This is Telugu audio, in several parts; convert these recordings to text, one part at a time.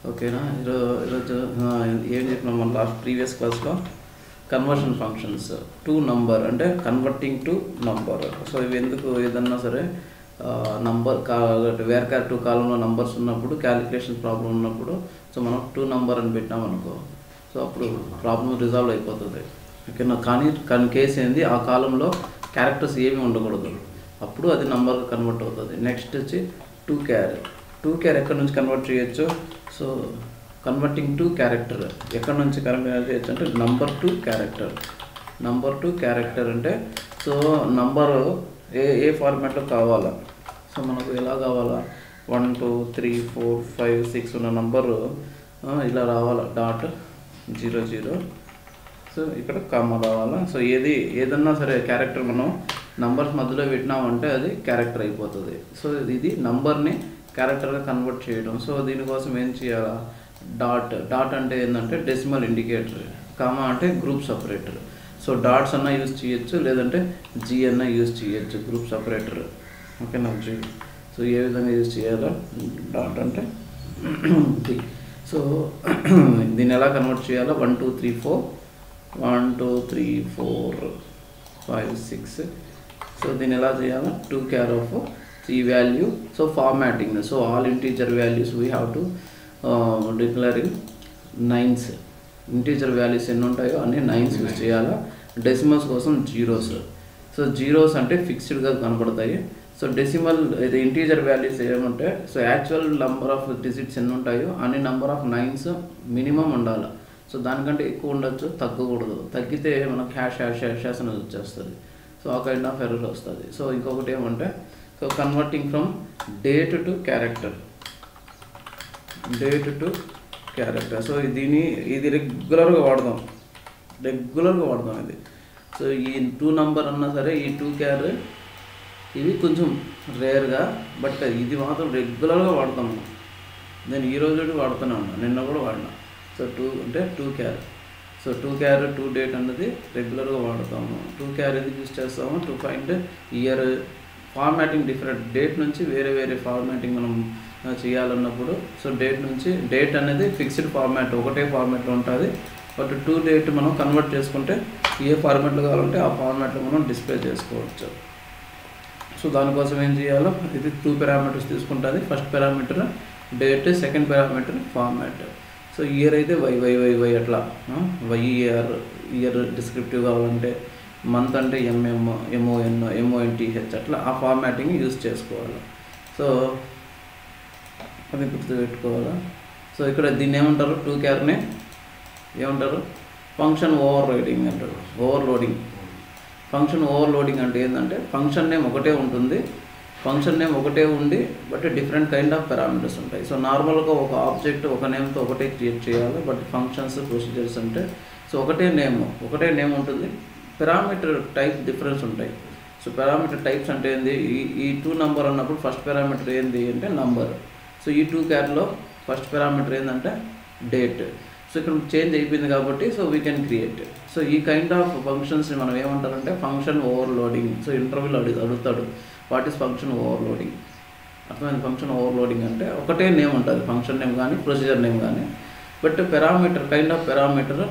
ఓకేనా. ఈరోజు ఏం చెప్పినాం మన లాస్ట్ ప్రీవియస్ క్లాస్లో కన్వర్షన్ ఫంక్షన్స్ టు నంబర్ అంటే కన్వర్టింగ్ టు నంబర్. సో ఇవి ఎందుకు ఏదన్నా సరే నంబర్ వేర్కార్ 2 కాలంలో నంబర్స్ ఉన్నప్పుడు క్యాలిక్యులేషన్ ప్రాబ్లం ఉన్నప్పుడు సో మనం 2 నంబర్ అని పెట్టినాం అనుకో, సో అప్పుడు ప్రాబ్లం రిజాల్వ్ అయిపోతుంది. ఓకేనా. కానీ కేసు ఏంది, ఆ కాలంలో క్యారెక్టర్స్ ఏమీ ఉండకూడదు, అప్పుడు అది నంబర్గా కన్వర్ట్ అవుతుంది. నెక్స్ట్ వచ్చి 2 క్యార్ ఎక్కడి నుంచి కన్వర్ట్ చేయొచ్చు, సో కన్వర్టింగ్ టు క్యారెక్టర్ ఎక్కడి నుంచి కన్వర్ట్ చేయొచ్చు అంటే నంబర్ టు క్యారెక్టర్ అంటే సో నంబరు ఏ ఫార్మాట్లో కావాలా, సో మనకు ఎలా కావాలా 1 2 3 4 5 6 ఉన్న నంబరు ఇలా రావాలా, డాట్ 0 0, సో ఇక్కడ కామా రావాలా. సో ఏదన్నా సరే క్యారెక్టర్ మనం నంబర్స్ మధ్యలో పెట్టినామంటే అది క్యారెక్టర్ అయిపోతుంది. సో ఇది నంబర్ని క్యారెక్టర్గా కన్వర్ట్ చేయడం. సో దీనికోసం ఏం చేయాలా, డాట్ అంటే ఏంటంటే డెసిమల్ ఇండికేటర్, కామా అంటే గ్రూప్ సపరేటర్. సో డాట్స్ అన్నా యూజ్ చేయొచ్చు, లేదంటే జీ అన్నా యూజ్ చేయొచ్చు, గ్రూప్ సపరేటర్. ఓకేనా. జీ సో ఏ విధంగా యూజ్ చేయాలా, డాట్ అంటే సో దీన్ని ఎలా కన్వర్ట్ చేయాలా, 1 2 3 4 1 2 3 4 5 6. సో దీన్ని ఎలా చేయాలా, 2 క్యార్ ఆఫ్ ఈ value. So formatting, so all integer values we have to declare in nines. Integer values ఎన్ని ఉంటాయో అన్ని నైన్స్ యూజ్ చేయాలా. డెసిమల్స్ కోసం జీరోస్. సో జీరోస్ అంటే ఫిక్స్డ్గా కనబడతాయి. సో డెసిమల్ ఇది ఇంటీజర్ వాల్యూస్ ఏమంటే so actual number of digits ఎన్ని ఉంటాయో అన్ని నెంబర్ ఆఫ్ నైన్స్ మినిమం ఉండాలి. సో దానికంటే ఎక్కువ ఉండొచ్చు, తగ్గకూడదు. తగ్గితే మనకు హ్యాష్ అని వచ్చేస్తుంది. సో ఆ కైండ్ ఆఫ్ ఎర్రర్ వస్తుంది. సో ఇంకొకటి ఏమంటే so converting from date to character. So ఇది రెగ్యులర్గా వాడదాం ఇది. సో ఈ 2 నంబర్ అన్నా సరే ఈ 2 క్యార్ ఇవి కొంచెం రేర్గా, బట్ ఇది మాత్రం రెగ్యులర్గా వాడతాము. నేను ఈరోజు వాడుతూనే ఉన్నా, నిన్న కూడా వాడినా. సో 2 అంటే 2 క్యార్. సో 2 క్యార్ 2 డేట్ అన్నది రెగ్యులర్గా వాడతాము. 2 క్యార్ ఎందుకు యూజ్ చేస్తాము, to find year. Formatting different date నుంచి వేరే ఫార్మాటింగ్ మనం చేయాలన్నప్పుడు సో డేట్ అనేది ఫిక్స్డ్ ఫార్మాట్, ఒకటే ఫార్మాట్లో ఉంటుంది. బట్ 2 డేట్ మనం కన్వర్ట్ చేసుకుంటే ఏ ఫార్మాట్లో కావాలంటే ఆ ఫార్మాట్లో మనం డిస్ప్లే చేసుకోవచ్చు. సో దానికోసం ఏం చేయాలో, ఇది 2 పారామీటర్స్ తీసుకుంటుంది. First parameter date, second parameter format. So year అయితే వై అట్లా ఇయర్ డిస్క్రిప్టివ్ కావాలంటే, మంత్ అంటే MONTH అట్లా ఆ ఫార్మాటింగ్ యూజ్ చేసుకోవాలి. సో అది గుర్తుపెట్టుకోవాలా. సో ఇక్కడ దీన్ని ఏమంటారు, 2 క్యార్ని ఏమంటారు, ఫంక్షన్ ఓవర్లోడింగ్ అంటారు. ఫంక్షన్ ఓవర్లోడింగ్ అంటే ఏంటంటే ఫంక్షన్ నేమ్ ఒకటే ఉంటుంది, ఉండి but different kind of parameters ఉంటాయి. సో నార్మల్గా ఒక ఆబ్జెక్ట్ ఒక నేమ్తో ఒకటే క్రియేట్ చేయాలి. బట్ ఫంక్షన్స్ ప్రొసీజర్స్ అంటే సో ఒకటే నేమ్ ఉంటుంది, పారామీటర్ టైప్ డిఫరెన్స్ ఉంటాయి. సో పారామీటర్ టైప్స్ అంటే ఏంది, ఈ 2 నంబర్ అన్నప్పుడు ఫస్ట్ పారామీటర్ ఏంది అంటే నంబర్. సో ఈ 2 క్యార్లో ఫస్ట్ పారామీటర్ ఏంటంటే డేట్. సో ఇక్కడ చేంజ్ అయిపోయింది కాబట్టి so we can create. So ఈ కైండ్ ఆఫ్ ఫంక్షన్స్ని మనం ఏమంటారంటే ఫంక్షన్ ఓవర్లోడింగ్. సో ఇంటర్వ్యూలో అడుగుతాడు వాట్ ఈస్ ఫంక్షన్ ఓవర్లోడింగ్. అర్థమైంది. ఫంక్షన్ ఓవర్లోడింగ్ అంటే ఒకటే నేమ్ ఉంటుంది, ఫంక్షన్ నేమ్ కానీ ప్రొసీజర్ నేమ్ కానీ, but kind of parameter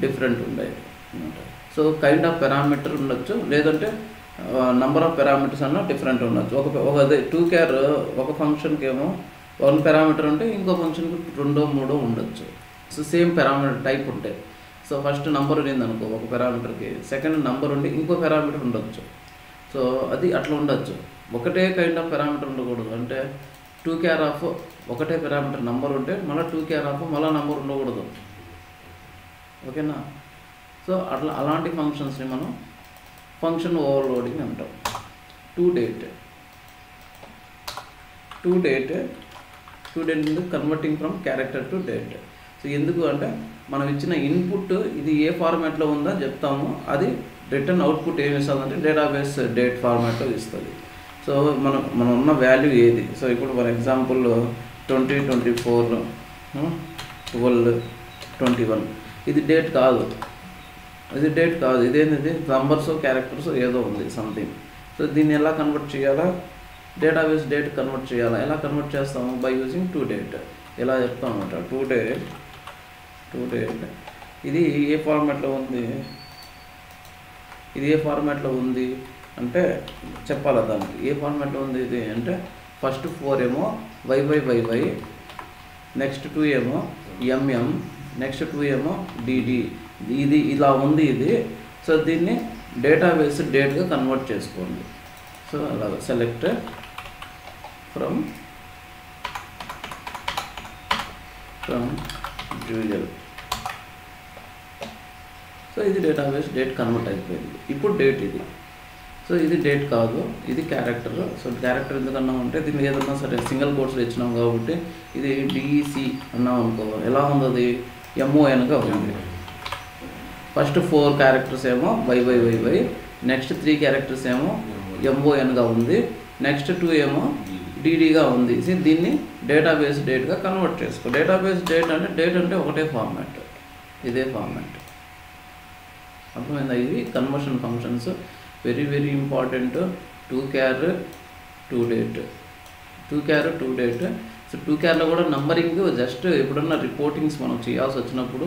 different ఉంటాయి అనమాట. సో కైండ్ ఆఫ్ పారామీటర్ ఉండొచ్చు, లేదంటే నంబర్ ఆఫ్ పారామీటర్స్ అన్న డిఫరెంట్ ఉండొచ్చు. ఒక 2 క్యార్ ఒక ఫంక్షన్కి ఏమో 1 పారామీటర్ ఉంటే ఇంకో ఫంక్షన్కి 2 3 ఉండొచ్చు. సో సేమ్ పారామీటర్ టైప్ ఉంటాయి. సో ఫస్ట్ నంబర్ ఉంది అనుకో ఒక పారామీటర్కి, సెకండ్ నంబర్ ఉండి ఇంకో పారామీటర్ ఉండొచ్చు. సో అది అట్లా ఉండొచ్చు. ఒకటే కైండ్ ఆఫ్ పారామీటర్ ఉండకూడదు. అంటే 2 క్యార్ ఆఫ్ ఒకటే పారామీటర్ నంబర్ ఉంటే మళ్ళీ 2 క్యార్ ఆఫ్ మళ్ళీ నంబర్ ఉండకూడదు. ఓకేనా. సో అలాంటి ఫంక్షన్స్ని మనం ఫంక్షన్ ఓవర్లోడింగ్ అంటాం. 2 date converting from character to date. So ఎందుకు అంటే మనం ఇచ్చిన ఇన్పుట్ ఇది ఏ ఫార్మాట్లో ఉందో చెప్తాము, అది రిటర్న్ అవుట్పుట్ ఏమి ఇస్తుందంటే డేటాబేస్ డేట్ ఫార్మాట్లో ఇస్తుంది. సో మనం ఉన్న వాల్యూ ఏది. సో ఇప్పుడు ఫర్ ఎగ్జాంపుల్ 20 24 12 21 ఇది డేట్ కాదు, ఇదేంటిది నంబర్స్ క్యారెక్టర్స్ ఏదో ఉంది సంథింగ్. సో దీన్ని ఎలా కన్వర్ట్ చేయాలా, డేటాబేస్ డేట్ కన్వర్ట్ చేయాలా. ఎలా కన్వర్ట్ చేస్తాము, బై యూజింగ్ 2 డేట్. ఎలా చెప్తాం అనమాట. టు డేట్ ఇది ఏ ఫార్మాట్లో ఉంది, ఇది ఏ ఫార్మాట్లో ఉంది అంటే చెప్పాలి దానికి. ఏ ఫార్మాట్లో ఉంది ఇది అంటే ఫస్ట్ 4 ఏమో YY, నెక్స్ట్ 2 ఏమో MM, నెక్స్ట్ 2 ఏమో DD. ఇది ఇలా ఉంది ఇది. సో దీన్ని డేటాబేస్ డేట్గా కన్వర్ట్ చేసుకోండి. సో అలాగా సెలెక్ట్ ఫ్రమ్ డ్యూయల్. సో ఇది డేటాబేస్ డేట్ కన్వర్ట్ అయిపోయింది. ఇప్పుడు డేట్ ఇది. సో ఇది డేట్ కాదు, ఇది క్యారెక్టర్. సో క్యారెక్టర్ ఎందుకన్నా అంటే దీన్ని ఏదన్నా సరే సింగిల్ కోర్సులు ఇచ్చినాం కాబట్టి ఇది DEC అన్నాం అనుకో, ఎలా ఉంది అది MONగా ఉంది. ఫస్ట్ 4 క్యారెక్టర్స్ ఏమో YY, నెక్స్ట్ 3 క్యారెక్టర్స్ ఏమో MONగా ఉంది, నెక్స్ట్ 2 ఏమో DDగా ఉంది. దీన్ని డేటాబేస్ డేట్గా కన్వర్ట్ చేసుకో. డేటాబేస్ డేట్ అంటే ఒకటే ఫార్మాట్, ఇదే ఫార్మాట్. అర్థమైందా? ఇవి conversion functions very very important. 2 char 2 date, 2 char 2 date. So 2 charలో కూడా నంబరింగ్ జస్ట్ ఎప్పుడన్నా రిపోర్టింగ్స్ మనం చేయాల్సి వచ్చినప్పుడు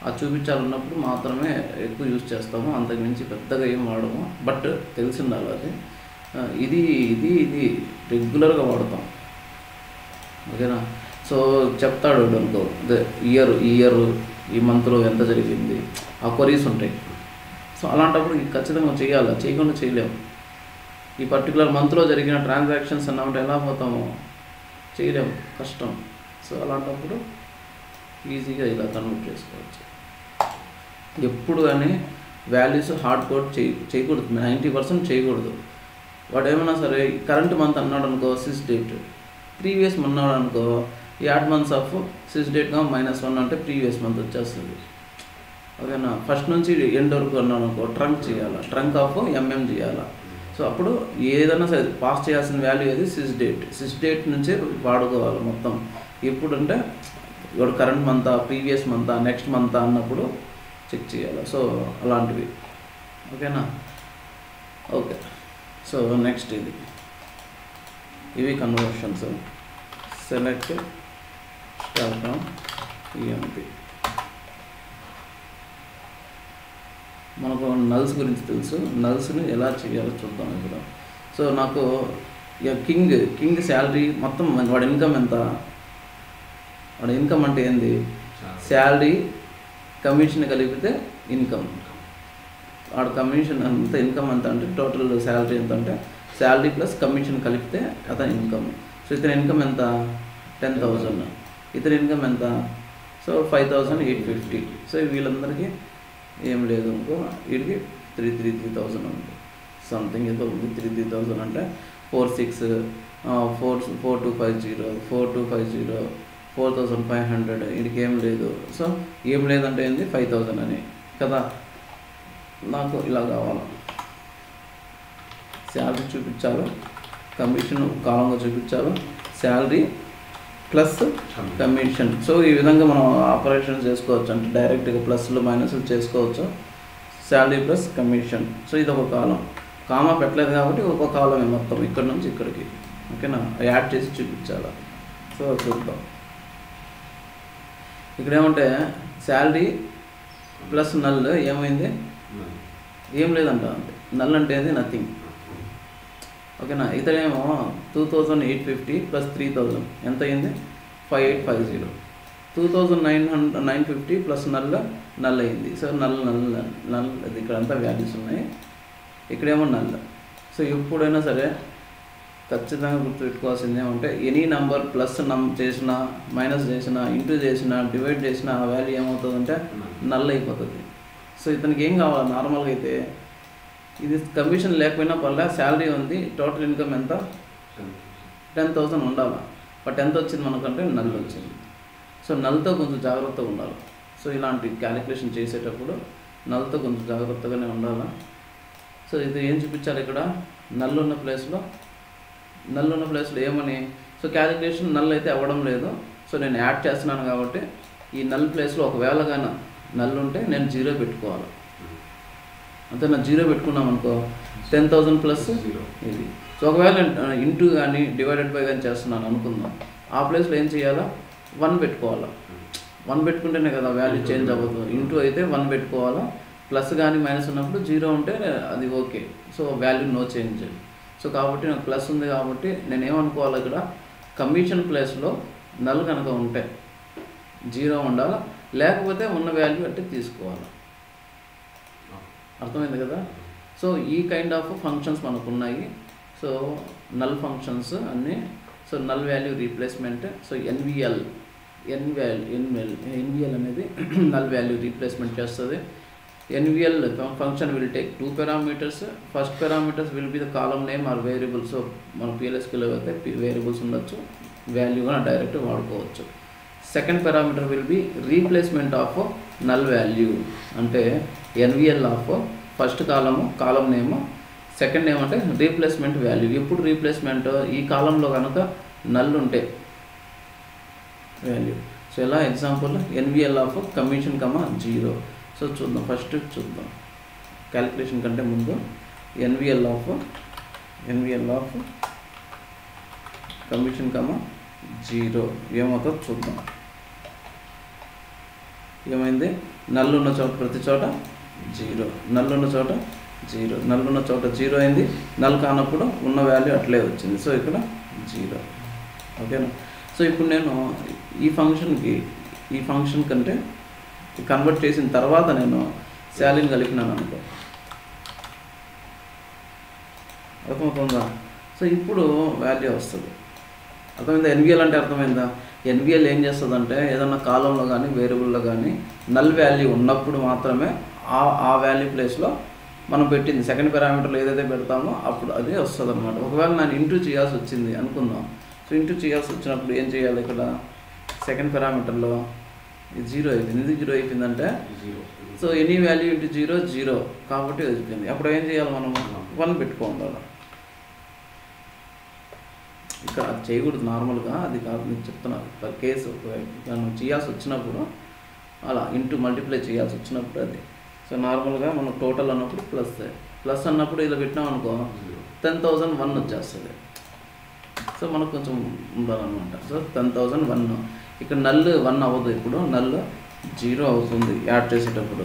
అది చూపించాలన్నప్పుడు మాత్రమే ఎక్కువ యూజ్ చేస్తాము, అంతకుమించి పెద్దగా ఏం వాడము. బట్ తెలిసి ఉండాలి అది. ఇది ఇది ఇది రెగ్యులర్గా వాడతాం, ఓకేనా? సో చెప్తాడు అనుకో ఇయర్ ఈ మంత్లో ఎంత జరిగింది, ఆ క్వరీస్ ఉంటాయి. సో అలాంటప్పుడు ఖచ్చితంగా చేయాలి, చేయకుండా చేయలేము. ఈ పర్టికులర్ మంత్లో జరిగిన ట్రాన్సాక్షన్స్ అన్నమాట ఎలా పోతామో చేయలేము, కష్టం. సో అలాంటప్పుడు ఈజీగా ఇలా కన్వర్ట్ చేసుకోవచ్చు. ఎప్పుడు కానీ వాల్యూస్ హార్డ్ కోడ్ చేయకూడదు, 90% చేయకూడదు. వాడు ఏమన్నా సరే కరెంట్ మంత్ అన్నాడు అనుకో సిస్ డేట్, ప్రీవియస్ అన్నాడు అనుకో యాడ్ మంత్స్ ఆఫ్ సిస్ డేట్గా -1 అంటే ప్రీవియస్ మంత్ వచ్చేస్తుంది, ఓకేనా? ఫస్ట్ నుంచి ఎండ్ వరకు అన్నాడు అనుకో ట్రంక్ చేయాలా, ట్రంక్ ఆఫ్ MM చేయాలా. సో అప్పుడు ఏదైనా సరే పాస్ చేయాల్సిన వాల్యూ ఏది సిస్ డేట్ నుంచే వాడుకోవాలి మొత్తం. ఎప్పుడంటే ఇప్పుడు కరెంట్ మంతా, ప్రీవియస్ మంతా, నెక్స్ట్ మంతా అన్నప్పుడు చెక్ చేయాలి. సో అలాంటివి, ఓకేనా? ఓకే. సో నెక్స్ట్ ఇవి conversions. Select start from EMP. మనకు నల్స్ గురించి తెలుసు, నల్స్ని ఎలా చేయాలో చూద్దాం ఇప్పుడు. సో నాకు ఇక కింగ్ శాలరీ మొత్తం వాడి ఇన్కమ్ ఎంత, వాడి ఇన్కమ్ అంటే ఏంది, శాలరీ కమిషన్ కలిపితే ఇన్కమ్. వాడు కమిషన్ అంత ఇన్కమ్ ఎంత అంటే టోటల్ శాలరీ ఎంత అంటే శాలరీ ప్లస్ కమిషన్ కలిపితే అతని ఇన్కమ్. సో ఇతని ఇన్కమ్ ఎంత 10,000, ఇతని ఇన్కమ్ ఎంత సో 5,850. సో వీళ్ళందరికీ ఏం లేదు అనుకో, వీడికి 3,000 ఉంది, సంథింగ్ ఏదో ఉంది. 3,000 అంటే 4250 4,500 వీడికి ఏం లేదు. సో ఏం లేదంటే ఏంది 5,000 అని కదా. నాకు ఇలా కావాలి, శాలరీ చూపించాలి, కమిషన్ కాలంగా చూపించాలి, శాలరీ ప్లస్ కమిషన్. సో ఈ విధంగా మనం ఆపరేషన్స్ చేసుకోవచ్చు, అంటే డైరెక్ట్గా ప్లస్లు మైనస్లు చేసుకోవచ్చు. Salary plus commission. సో ఇది ఒక కాలం, కామా పెట్టలేదు కాబట్టి ఒక కాలమే మొత్తం ఇక్కడ నుంచి ఇక్కడికి, ఓకేనా? యాడ్ చేసి చూపించాలి. సో చూద్దాం. ఇక్కడ ఏమంటే శాలరీ ప్లస్ నల్ ఏమైంది, ఏం లేదంట. నల్ అంటే అది నథింగ్, ఓకేనా? ఇతనేమో 2,850 ప్లస్ 3,000 ఎంత అయింది 5,850. 2,950 ప్లస్ నల్ అయింది. సో నల్ అది ఇక్కడ అంతా వాల్యూస్ ఉన్నాయి, ఇక్కడేమో నల్. సో ఎప్పుడైనా సరే ఖచ్చితంగా గుర్తుపెట్టుకోవాల్సింది ఏమంటే ఎనీ నెంబర్ ప్లస్ చేసిన, మైనస్ చేసిన, ఇంటూ చేసిన, డివైడ్ చేసిన ఆ వాల్యూ ఏమవుతుందంటే నల్ అయిపోతుంది. సో ఇతనికి ఏం కావాలి, నార్మల్గా అయితే ఇది కమిషన్ లేకపోయినా పర్లే, శాలరీ ఉంది, టోటల్ ఇన్కమ్ ఎంత 10,000 ఉండాలి. బట్ ఎంత వచ్చింది మనకంటే నల్ వచ్చింది. సో నల్తో కొంచెం జాగ్రత్తగా ఉండాలి. సో ఇలాంటి క్యాలిక్యులేషన్ చేసేటప్పుడు నల్తో కొంచెం జాగ్రత్తగానే ఉండాలి. సో ఇది ఏం చూపించాలి ఇక్కడ, నల్ ఉన్న ప్లేస్లో ఏమని, సో క్యాలిక్యులేషన్ నల్ అయితే అవ్వడం లేదు. సో నేను యాడ్ చేస్తున్నాను కాబట్టి ఈ నల్ ప్లేస్లో ఒకవేళ కానీ నల్ ఉంటే నేను 0 పెట్టుకోవాలి. అంతే, నా 0 పెట్టుకున్నాం అనుకో 10,000 ప్లస్ ఇది. సో ఒకవేళ ఇంటూ కానీ డివైడెడ్ బై కానీ చేస్తున్నాను అనుకుందాం, ఆ ప్లేస్లో ఏం చేయాలా 1 పెట్టుకోవాలా. 1 పెట్టుకుంటేనే కదా వాల్యూ చేంజ్ అవ్వదు. ఇంటూ అయితే 1 పెట్టుకోవాలా. ప్లస్ కానీ మైనస్ ఉన్నప్పుడు 0 ఉంటే అది okay. So value no change. So కాబట్టి నాకు ప్లస్ ఉంది కాబట్టి నేను ఏమనుకోవాలి, ఇక్కడ కమిషన్ ప్లేస్లో నల్ కనుక ఉంటే 0 ఉండాలా, లేకపోతే ఉన్న వాల్యూ అంటే తీసుకోవాలి. అర్థమైంది కదా. సో ఈ కైండ్ ఆఫ్ ఫంక్షన్స్ మనకు ఉన్నాయి. సో నల్ ఫంక్షన్స్ అన్నీ. So null value replacement. So NVL అనేది నల్ వాల్యూ రీప్లేస్మెంట్ చేస్తుంది. NVL function will take 2 parameters. First parameters will be the column name or variable. So మన PLSQL అయితే వేరియబుల్స్ ఉండొచ్చు, వాల్యూ కూడా డైరెక్ట్ వాడుకోవచ్చు. Second parameter will be replacement of null value. అంటే NVL of first column name, second name అంటే రీప్లేస్మెంట్ వాల్యూ. ఎప్పుడు రీప్లేస్మెంట్, ఈ కాలంలో కనుక నల్ ఉంటే వాల్యూ. సో ఎలా example NVL of commission 0. So చూద్దాం, ఫస్ట్ చూద్దాం క్యాలిక్యులేషన్ కంటే ముందు NVL ఆఫ్ కమిషన్ 0 ఏమవుతుందో చూద్దాం. ఏమైంది, నల్ ఉన్న చోట ప్రతి చోట 0, నల్ ఉన్న చోట 0, నల్ ఉన్న చోట 0 అయింది. నల్ కానప్పుడు ఉన్న వాల్యూ అట్లే వచ్చింది. సో ఇక్కడ 0. ఓకేనా. సో ఇప్పుడు నేను ఈ ఫంక్షన్ కంటే కన్వర్ట్ చేసిన తర్వాత నేను శాలీని కలిపినాను అనుకో, అర్థమవుతుందా. సో ఇప్పుడు వాల్యూ వస్తుంది. అర్థమైందా. NVL అంటే అర్థమైందా. NVL ఏం చేస్తుందంటే ఏదన్నా కాలంలో కానీ వేరియబుల్లో కానీ నల్ వాల్యూ ఉన్నప్పుడు మాత్రమే ఆ వాల్యూ ప్లేస్లో మనం పెట్టింది సెకండ్ పారామీటర్లో ఏదైతే పెడతామో అప్పుడు అది వస్తుంది అనమాట. ఒకవేళ నేను ఇంటూ చేయాల్సి వచ్చింది అనుకుందాం. సో ఇంటూ చేయాల్సి వచ్చినప్పుడు ఏం చేయాలి, ఇక్కడ సెకండ్ పారామీటర్లో ఇది 0 అయిపోయింది. ఎందుకు 0 అయిపోయిందంటే సో ఎనీ వాల్యూ ఇంటూ 0 కాబట్టి అయిపోయింది. అప్పుడు ఏం చేయాలి, మనం 1 పెట్టుకోవాలి. ఇక్కడ అది చేయకూడదు నార్మల్గా, అది కాదు మీకు చెప్తున్నా. పర్ కేసు మనం చేయాల్సి వచ్చినప్పుడు అలా ఇంటూ మల్టిప్లై చేయాల్సి వచ్చినప్పుడు అది. సో నార్మల్గా మనం టోటల్ అన్నప్పుడు ప్లస్ అన్నప్పుడు ఇలా పెట్టినాం అనుకో 10,001 వచ్చేస్తుంది. సో మనకు కొంచెం ఉండాలన్నమాట. సో 10,001. ఇక్కడ నల్ 1 అవ్వదు, ఇప్పుడు నల్ 0 అవుతుంది యాడ్ చేసేటప్పుడు.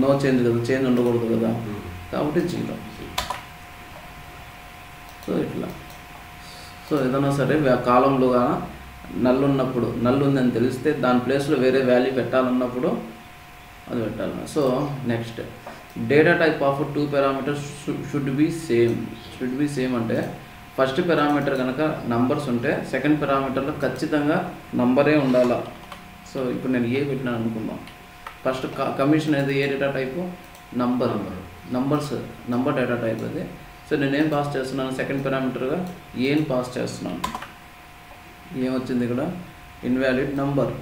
నో చేంజ్ కదా, చేంజ్ ఉండకూడదు కదా, కాబట్టి 0. సో ఇట్లా. సో ఏదైనా సరే కాలంలో నల్ ఉన్నప్పుడు, నల్ ఉందని తెలిస్తే దాని ప్లేస్లో వేరే వాల్యూ పెట్టాలన్నప్పుడు అది పెట్టాలి. So next data type of 2 parameters should be same అంటే ఫస్ట్ పారామీటర్ కనుక నంబర్స్ ఉంటే సెకండ్ పారామీటర్లో ఖచ్చితంగా నంబరే ఉండాలా. సో ఇప్పుడు నేను ఏ పెట్టినాను అనుకుందాం. ఫస్ట్ కమిషన్ అనేది ఏ data type, number data type అది. సో నేనేం పాస్ చేస్తున్నాను, సెకండ్ పారామీటర్గా ఏం పాస్ చేస్తున్నాను. ఏమొచ్చింది ఇక్కడ, ఇన్వాలిడ్ నంబర్.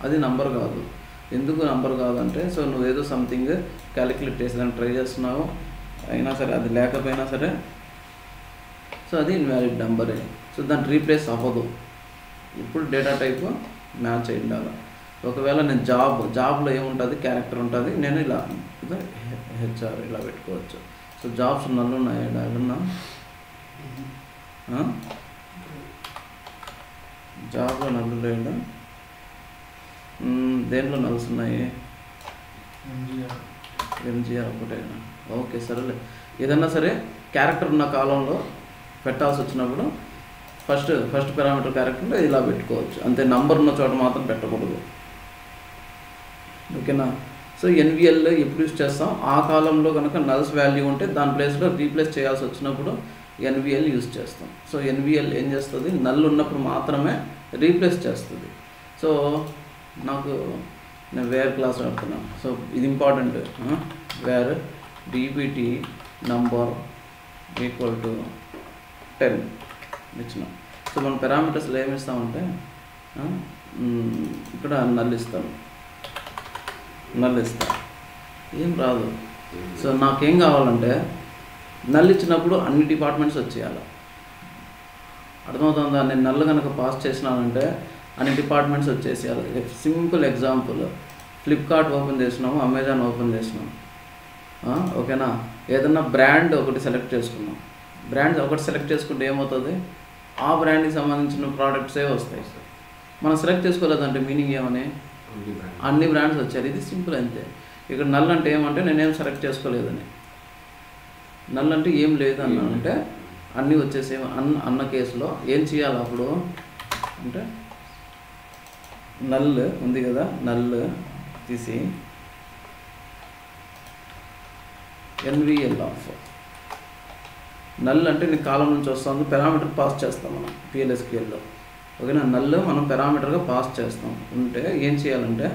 అది నంబర్ కాదు. ఎందుకు నంబర్ కాదంటే, సో నువ్వేదో సంథింగ్ క్యాలిక్యులేట్ చేసేదానికి ట్రై చేస్తున్నావు, అయినా సరే అది లేకపోయినా సరే సో అది ఇన్వాలిడ్ నెంబరే. సో దాన్ని రీప్లేస్ అవ్వదు. ఇప్పుడు డేటా టైప్ మ్యాచ్ అయి ఉండాలి. ఒకవేళ నేను జాబ్లో ఏముంటుంది, క్యారెక్టర్ ఉంటుంది. నేను ఇలా HR ఇలా పెట్టుకోవచ్చు. సో జాబ్స్ నల్లు ఉన్నాయి ఏమన్నా, జాబ్లో నల్లు లేడా, దేంట్లో నల్స్ ఉన్నాయి, MGR ఒకటేనా. ఓకే సరేలే. ఏదన్నా సరే క్యారెక్టర్ ఉన్న కాలంలో పెట్టాల్సి వచ్చినప్పుడు ఫస్ట్ పారామీటర్ క్యారెక్టర్ ఇలా పెట్టుకోవచ్చు అంతే. నంబర్ ఉన్న చోట మాత్రం పెట్టకూడదు. ఓకేనా. సో NVL ఎప్పుడు యూజ్ చేస్తాం, ఆ కాలంలో కనుక నల్స్ వాల్యూ ఉంటే దాని ప్లేస్లో రీప్లేస్ చేయాల్సి వచ్చినప్పుడు NVL యూజ్ చేస్తాం. సో NVL ఏం చేస్తుంది, నల్ ఉన్నప్పుడు మాత్రమే రీప్లేస్ చేస్తుంది. సో నేను వేర్ క్లాస్ ఆడుతున్నాను. సో ఇది important. Where DPT number equal to 10 ఇచ్చిన. సో మన పారామీటర్స్లో ఏమి ఇస్తామంటే ఇక్కడ నల్ ఇస్తాం, ఏం రాదు. సో నాకేం కావాలంటే నల్ ఇచ్చినప్పుడు అన్ని డిపార్ట్మెంట్స్ వచ్చేయాలి. అర్థమవుతుందా. నేను నల్ కనుక పాస్ చేసినానంటే అన్ని డిపార్ట్మెంట్స్ వచ్చేసేయాలి. సింపుల్ ఎగ్జాంపుల్, ఫ్లిప్కార్ట్ ఓపెన్ చేసినాము, అమెజాన్ ఓపెన్ చేసినాము. ఓకేనా. ఏదన్నా బ్రాండ్ ఒకటి సెలెక్ట్ చేసుకున్నాం. బ్రాండ్ ఒకటి సెలెక్ట్ చేసుకుంటే ఏమవుతుంది, ఆ బ్రాండ్కి సంబంధించిన ప్రోడక్ట్సే వస్తాయి. మనం సెలెక్ట్ చేసుకోలేదంటే మీనింగ్ ఏమని అన్ని బ్రాండ్స్ వచ్చారు. ఇది సింపుల్ అంతే. ఇక్కడ నల్ అంటే ఏమంటే నేనేం సెలెక్ట్ చేసుకోలేదని, నల్ అంటే ఏం లేదు అన్నానంటే అన్నీ వచ్చేసే అన్న కేసులో ఏం చేయాలి అప్పుడు అంటే నల్ ఉంది కదా, నల్ తీసి ఎన్విఎల్ ఆఫ్ నల్ అంటే నీ కాలం నుంచి వస్తుంది, పారామీటర్ పాస్ చేస్తాం మనం PLSQLలో. ఓకేనా, నల్ మనం పారామీటర్గా పాస్ చేస్తాం. ఉంటే ఏం చేయాలంటే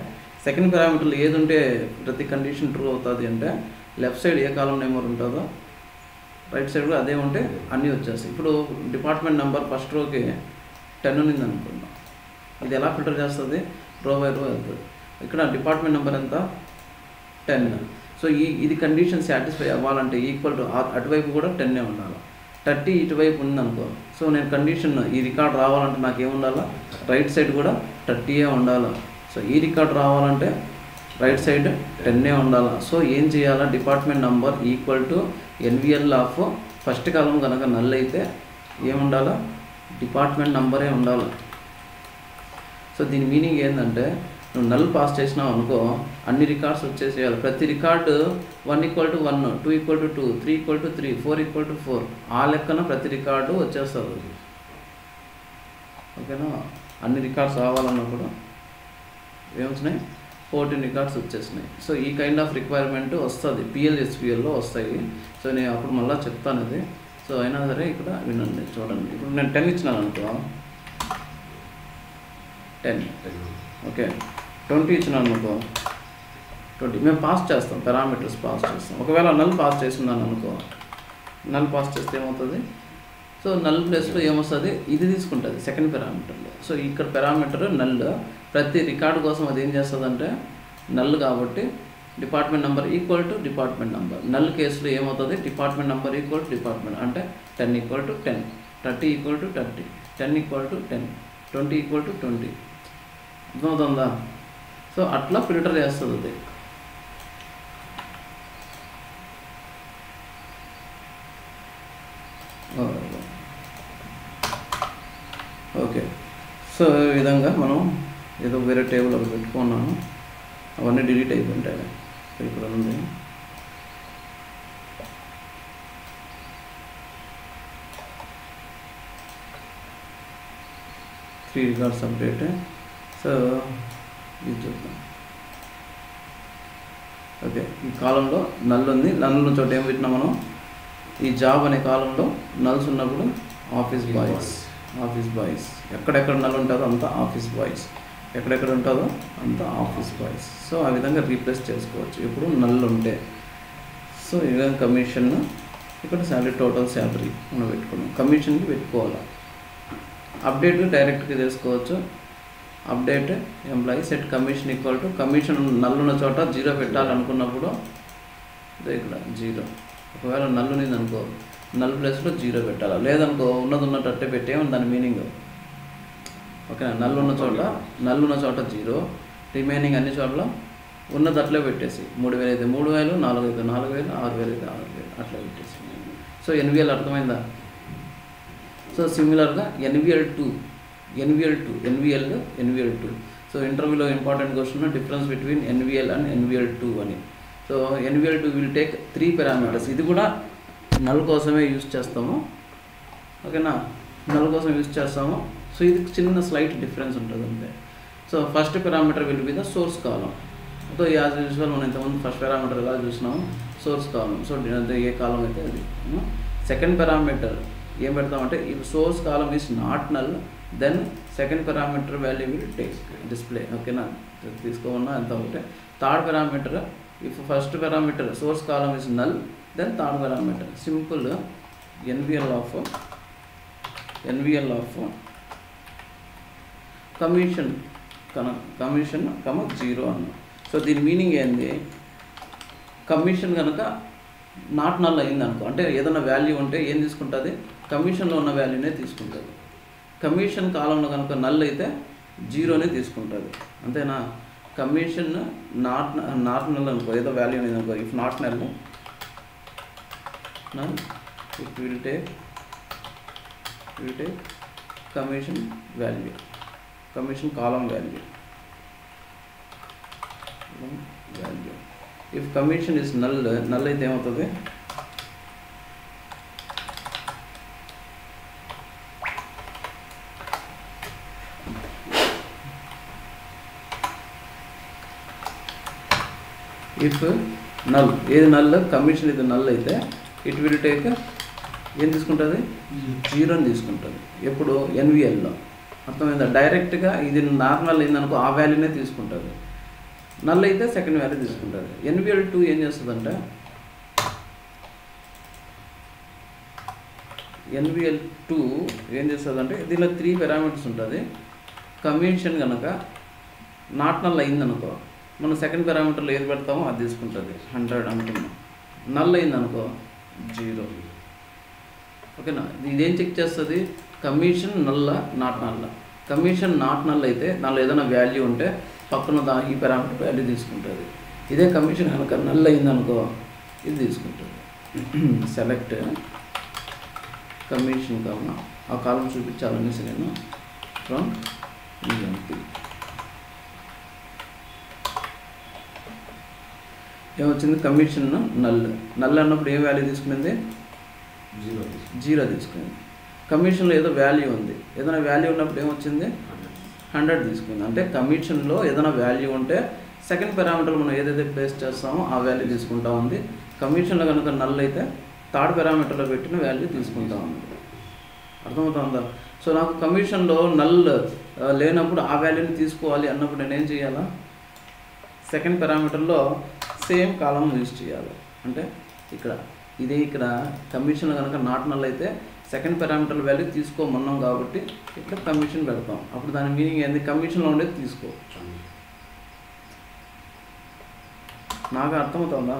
సెకండ్ పారామీటర్లో ఏది ఉంటే ప్రతి కండిషన్ ట్రూ అవుతుంది అంటే లెఫ్ట్ సైడ్ ఏ కాలం నెంబర్ ఉంటుందో రైట్ సైడ్ కూడా అదే ఉంటే అన్నీ వచ్చేస్తాయి. ఇప్పుడు డిపార్ట్మెంట్ నెంబర్ ఫస్ట్ రోకి 10 ఉన్నింది అనుకుందాం, ఇది ఎలా ఫిల్టర్ చేస్తుంది, రో బై రో వెళ్తుంది. ఇక్కడ డిపార్ట్మెంట్ నెంబర్ ఎంత 10. సో ఇది కండిషన్ సాటిస్ఫై అవ్వాలంటే ఈక్వల్ టు అటువైపు కూడా 10 ఉండాలి. 30 ఇటువైపు ఉందనుకో, సో నేను కండిషన్ ఈ రికార్డ్ రావాలంటే నాకు ఏముండాలా, రైట్ సైడ్ కూడా 30 ఉండాలి. సో ఈ రికార్డ్ రావాలంటే రైట్ సైడ్ 10 ఉండాలి. సో ఏం చేయాలా, department number equal to NVL of first కాలం కనుక నల్ అయితే ఏముండాలా, డిపార్ట్మెంట్ నెంబరే ఉండాలి. సో దీని మీనింగ్ ఏంటంటే నువ్వు నల్ పాస్ చేసినావు అనుకో అన్ని రికార్డ్స్ వచ్చేసేయాలి. ప్రతి రికార్డు 1 = 1, 2 = 2, 3 = 3, 4 = 4 ఆ లెక్కన ప్రతి రికార్డు వచ్చేస్తుంది. ఓకేనా, అన్ని రికార్డ్స్ రావాలన్నప్పుడు ఏమొచ్చినాయి, 14 రికార్డ్స్ వచ్చేసినాయి. సో ఈ కైండ్ ఆఫ్ రిక్వైర్మెంట్ వస్తుంది PLSQLలో వస్తాయి. సో నేను అప్పుడు మళ్ళీ చెప్తాను ఇది. సో అయినా సరే ఇక్కడ వినండి, చూడండి. ఇప్పుడు నేను 10 ఇచ్చినాను అనుకో, 10 ఓకే, 20 ఇచ్చినాను అనుకో 20 మేము పాస్ చేస్తాం, పారామీటర్స్ పాస్ చేస్తాం. ఒకవేళ నల్ పాస్ చేస్తున్నాను అనుకో, నల్ పాస్ చేస్తే ఏమవుతుంది, సో నల్ ప్లేస్లో ఏమొస్తుంది, ఇది తీసుకుంటుంది సెకండ్ పారామీటర్లో. సో ఇక్కడ పారామీటర్ నల్ ప్రతి రికార్డు కోసం అది ఏం చేస్తుందంటే నల్ కాబట్టి department number equal to department number. Null కేసులో ఏమవుతుంది, department number equal to department అంటే 10 = 10, 30 = 30, 10 = 10, 20 = 20. అర్థమవుతుందా? సో అట్లా ఫిల్టర్ చేస్తుంది అది. ఓకే, సో ఈ విధంగా మనం ఏదో వేరే టేబుల్ అవి పెట్టుకున్నాను, అవన్నీ డిలీట్ అయిపోయింటాయి. ఇక్కడ ఉంది త్రీ రికార్డ్స్ అప్డేట్. సో ఇది చూద్దాం. ఓకే, ఈ కాలంలో నల్ ఉంది, నల్ చోట ఏం పెట్టినా మనం ఈ జాబ్ అనే కాలంలో నల్స్ ఉన్నప్పుడు ఆఫీస్ బాయ్స్ ఎక్కడెక్కడ నల్ ఉంటుందో అంత ఆఫీస్ బాయ్స్, ఎక్కడెక్కడ ఉంటుందో అంత ఆఫీస్ బాయ్స్. సో ఆ విధంగా రీప్లేస్ చేసుకోవచ్చు ఇప్పుడు నల్ ఉంటే. సో ఈ విధంగా కమిషన్, ఇక్కడ శాలరీ టోటల్ శాలరీ మనం పెట్టుకున్నాం, కమిషన్కి పెట్టుకోవాలి. అప్డేట్ డైరెక్ట్గా చేసుకోవచ్చు. Update employee set commission equal to commission null ఉన్న చోట 0 పెట్టాలనుకున్నప్పుడు ఇక్కడ 0. ఒకవేళ నల్ ఉన్నది అనుకో, నల్ ప్లేస్లో 0 పెట్టాలి. లేదనుకో ఉన్నది ఉన్నట్టే పెట్టేమని దాని మీనింగ్. ఓకే, నల్ ఉన్న చోట 0, రిమైనింగ్ అన్ని చోట్ల ఉన్నది అట్లే పెట్టేసి 3000 అయితే 3000, 4000 అయితే 4000, 6000 అయితే 6000 అట్లా పెట్టేసి. సో ఎన్విఎల్ అర్థమైందా? సో సిమిలర్గా ఎన్విఎల్ 2. సో ఇంటర్వ్యూలో important question difference between NVL and NVL 2 అని. So NVL 2 will take 3 parameters. ఇది కూడా నల్ కోసమే యూజ్ చేస్తాము. ఓకేనా, నల్ కోసం యూజ్ చేస్తాము. సో ఇది చిన్న స్లైట్ డిఫరెన్స్ ఉంటుంది అంతే. So first parameter will be the source column. So as usual మనం ఇంతకుముందు ఫస్ట్ పారామీటర్ ఎలా చూసినాము, సోర్స్ కాలం. సో ఏ కాలం అయితే అది. సెకండ్ పారామీటర్ ఏం పెడతామంటే if source column is not null then second parameter value will take display. ఓకేనా, తీసుకోమన్నా ఎంత ఒకటే. Third parameter if first parameter source column is null then third parameter simple NVL of commission 0 అన్న. సో దీని మీనింగ్ ఏంది, కమిషన్ కనుక నాట్ నల్ అయింది అనుకో, అంటే ఏదైనా వాల్యూ ఉంటే ఏం తీసుకుంటుంది, కమిషన్లో ఉన్న వాల్యూనే తీసుకుంటుంది. కమిషన్ కాలంలో కనుక నల్ అయితే 0నే తీసుకుంటుంది. అంతేనా, కమిషన్ నాట్ నల్ అనుకో, ఏదో వాల్యూ అనేది అనుకో, if not null it will take commission value. commission column value. If commission is null అయితే ఏమవుతుంది, if null ఏది null, కమిషన్ ఇది null అయితే ఇట్ విల్ టేక్ ఏం తీసుకుంటుంది, 0 తీసుకుంటుంది. ఎప్పుడు ఎన్విఎల్లో అర్థమైందా, డైరెక్ట్గా ఇది నార్మల్ అయిందనుకో ఆ వాల్యూనే తీసుకుంటుంది. నల్ అయితే సెకండ్ వాల్యూ తీసుకుంటుంది. NVL2 ఏం చేస్తుందంటే NVL2 ఏం చేస్తుందంటే దీనిలో 3 పారామీటర్స్ ఉంటుంది. కమిషన్ కనుక నాట్ నల్ అయిందనుకో మనం సెకండ్ పారామీటర్లో ఏది పెడతామో అది తీసుకుంటుంది. 100 అనుకున్నాం. నల్ అయిందనుకో 0. ఓకేనా, ఇదేం చెక్ చేస్తుంది, కమిషన్ నల్ల నాట్ నల్ల. కమిషన్ నాట్ నల్ అయితే దానిలో ఏదైనా వాల్యూ ఉంటే పక్కన ఈ పారామీటర్ వాల్యూ తీసుకుంటుంది. ఇదే కమిషన్ కనుక నల్ అయిందనుకో ఇది తీసుకుంటుంది. సెలెక్ట్ కమిషన్ కావున ఆ కాలం చూపించాలని నేను ఫ్రమ్ EMP ఏమొచ్చింది, కమిషన్ నల్. నల్ అన్నప్పుడు ఏ వాల్యూ తీసుకునింది, 0 తీసుకుంది. కమిషన్లో ఏదో వాల్యూ ఉంది, ఏదైనా వాల్యూ ఉన్నప్పుడు ఏమొచ్చింది, 100 తీసుకుంది. అంటే కమిషన్లో ఏదైనా వాల్యూ ఉంటే సెకండ్ పారామీటర్ మనం ఏదైతే ప్లేస్ చేస్తామో ఆ వాల్యూ తీసుకుంటా ఉంది. కమిషన్లో కనుక నల్ అయితే థర్డ్ పారామీటర్లో పెట్టిన వాల్యూ తీసుకుంటా ఉంది. అర్థమవుతుందా? సో నాకు కమిషన్లో నల్ లేనప్పుడు ఆ వాల్యూని తీసుకోవాలి అన్నప్పుడు నేనేం చేయాలా, సెకండ్ పారామీటర్లో సేమ్ కాలం యూజ్ చేయాలి. అంటే ఇక్కడ కమిషన్ కనుక నాట్ నల్ అయితే సెకండ్ పారామీటర్ వాల్యూ తీసుకోమన్నాం కాబట్టి ఇక్కడ కమిషన్ పెడతాం. అప్పుడు దాని మీనింగ్ ఏంది, కమిషన్లో ఉండేది తీసుకో. నాకు అర్థమవుతుందా?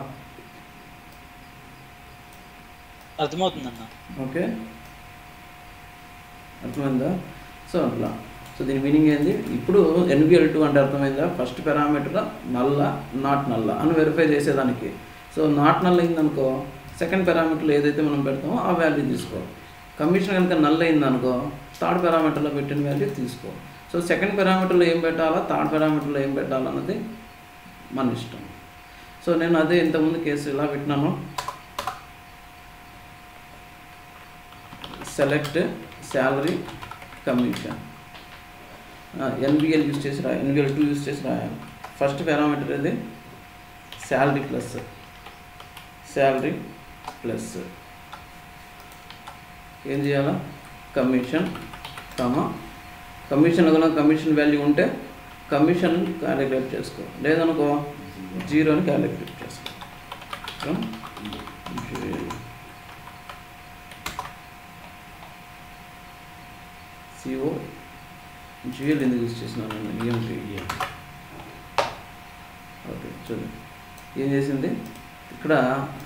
అర్థమవుతుందన్న. ఓకే, అర్థమైందా? సో అట్లా. సో దీని మీనింగ్ ఏంది, ఇప్పుడు NVL2 అంటే అర్థమైందా, ఫస్ట్ పారామీటర్ నల్ల నాట్ నల్ల అని వెరిఫై చేసేదానికి. సో నాట్ నల్ అయిందనుకో సెకండ్ పారామీటర్లో ఏదైతే మనం పెడతామో ఆ వాల్యూ తీసుకో. కమిషన్ కనుక నల్ అయిందనుకో థర్డ్ పారామీటర్లో పెట్టిన వాల్యూ తీసుకో. సో సెకండ్ పారామీటర్లో ఏం పెట్టాలా, థర్డ్ పారామీటర్లో ఏం పెట్టాలన్నది మన ఇష్టం. సో నేను అదే ఇంతకుముందు కేసు ఇలా పెట్టినాను, select salary commission. NVL use చేసి రాయాలి, NVL2 యూజ్ చేసి రాయాలి. ఫస్ట్ పారామీటర్ ఇది శాలరీ ప్లస్ ఏం చేయాలా, కమిషన్ కమిషన్ కనుక కమిషన్ వాల్యూ ఉంటే కమిషన్ క్యాలిక్యులేట్ చేసుకో, లేదనుకో 0 అని క్యాలిక్యులేట్ చేసుకో. GL ఎందుకు యూజ్ చేసినాను, EMP. ఓకే, చూడండి ఏం చేసింది, ఇక్కడ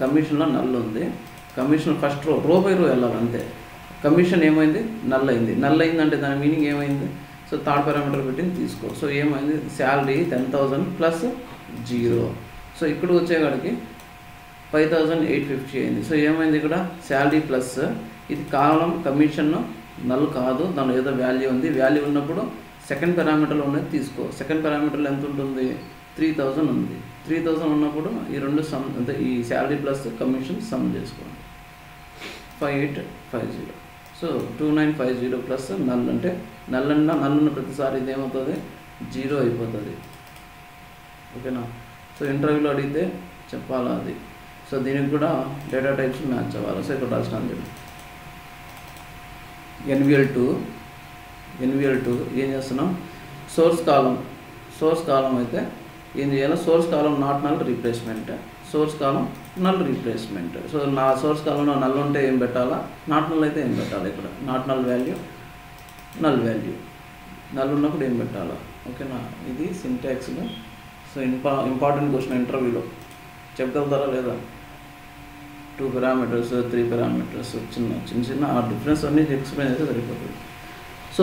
కమిషన్లో నల్ ఉంది. Commission first row by rho వెళ్ళాలి అంతే. కమిషన్ ఏమైంది, నల్ అయింది. నల్ అయిందంటే దాని మీనింగ్ ఏమైంది, సో థర్డ్ పారామీటర్ పెట్టింది తీసుకో. సో ఏమైంది, శాలరీ 10,000 ప్లస్ 0. సో ఇక్కడ వచ్చేకాడికి 5,850 అయింది. సో ఏమైంది, ఇక్కడ శాలరీ ప్లస్ ఇది కాలం కమిషన్ నల్ కాదు, దానిలో ఏదో వాల్యూ ఉంది. వాల్యూ ఉన్నప్పుడు సెకండ్ పారామీటర్లో ఉన్నది తీసుకో. సెకండ్ పారామీటర్లో ఎంత ఉంటుంది, 3,000 ఉంది. 3,000 ఉన్నప్పుడు ఈ రెండు సమ్ అంటే ఈ శాలరీ ప్లస్ కమిషన్ సమ్ చేసుకోండి. 5850. సో 2950 ప్లస్ నల్ అంటే నల్ ఉన్న ప్రతిసారి ఇదేమవుతుంది, 0 అయిపోతుంది. ఓకేనా? సో ఇంటర్వ్యూలో అడిగితే చెప్పాలా అది. సో దీనికి కూడా డేటా టైప్స్ మ్యాచ్ అవ్వాలి. సో ఇక్కడ రాసినాను చెప్పి NVL2 ఏం చేస్తున్నాం, సోర్స్ కాలం అయితే ఏం చేయాలి, source column not null replacement, source column null replacement. So నా సోర్స్ కాలంలో నల్ ఉంటే ఏం పెట్టాలా, నాట్ నల్ అయితే ఏం పెట్టాలి, ఇక్కడ నాట్ నల్ వాల్యూ నల్ ఉన్నప్పుడు ఏం పెట్టాలా. ఓకేనా, ఇది సింటాక్స్లో. సో ఇంపార్టెంట్ క్వశ్చన్ ఇంటర్వ్యూలో చెప్పగలుగుతారా లేదా, 2 పారామీటర్స్ 3 పారామీటర్స్ చిన్న ఆ డిఫరెన్స్ అన్నీ ఎక్స్ప్లెయిన్ అయితే సరిపోతుంది. సో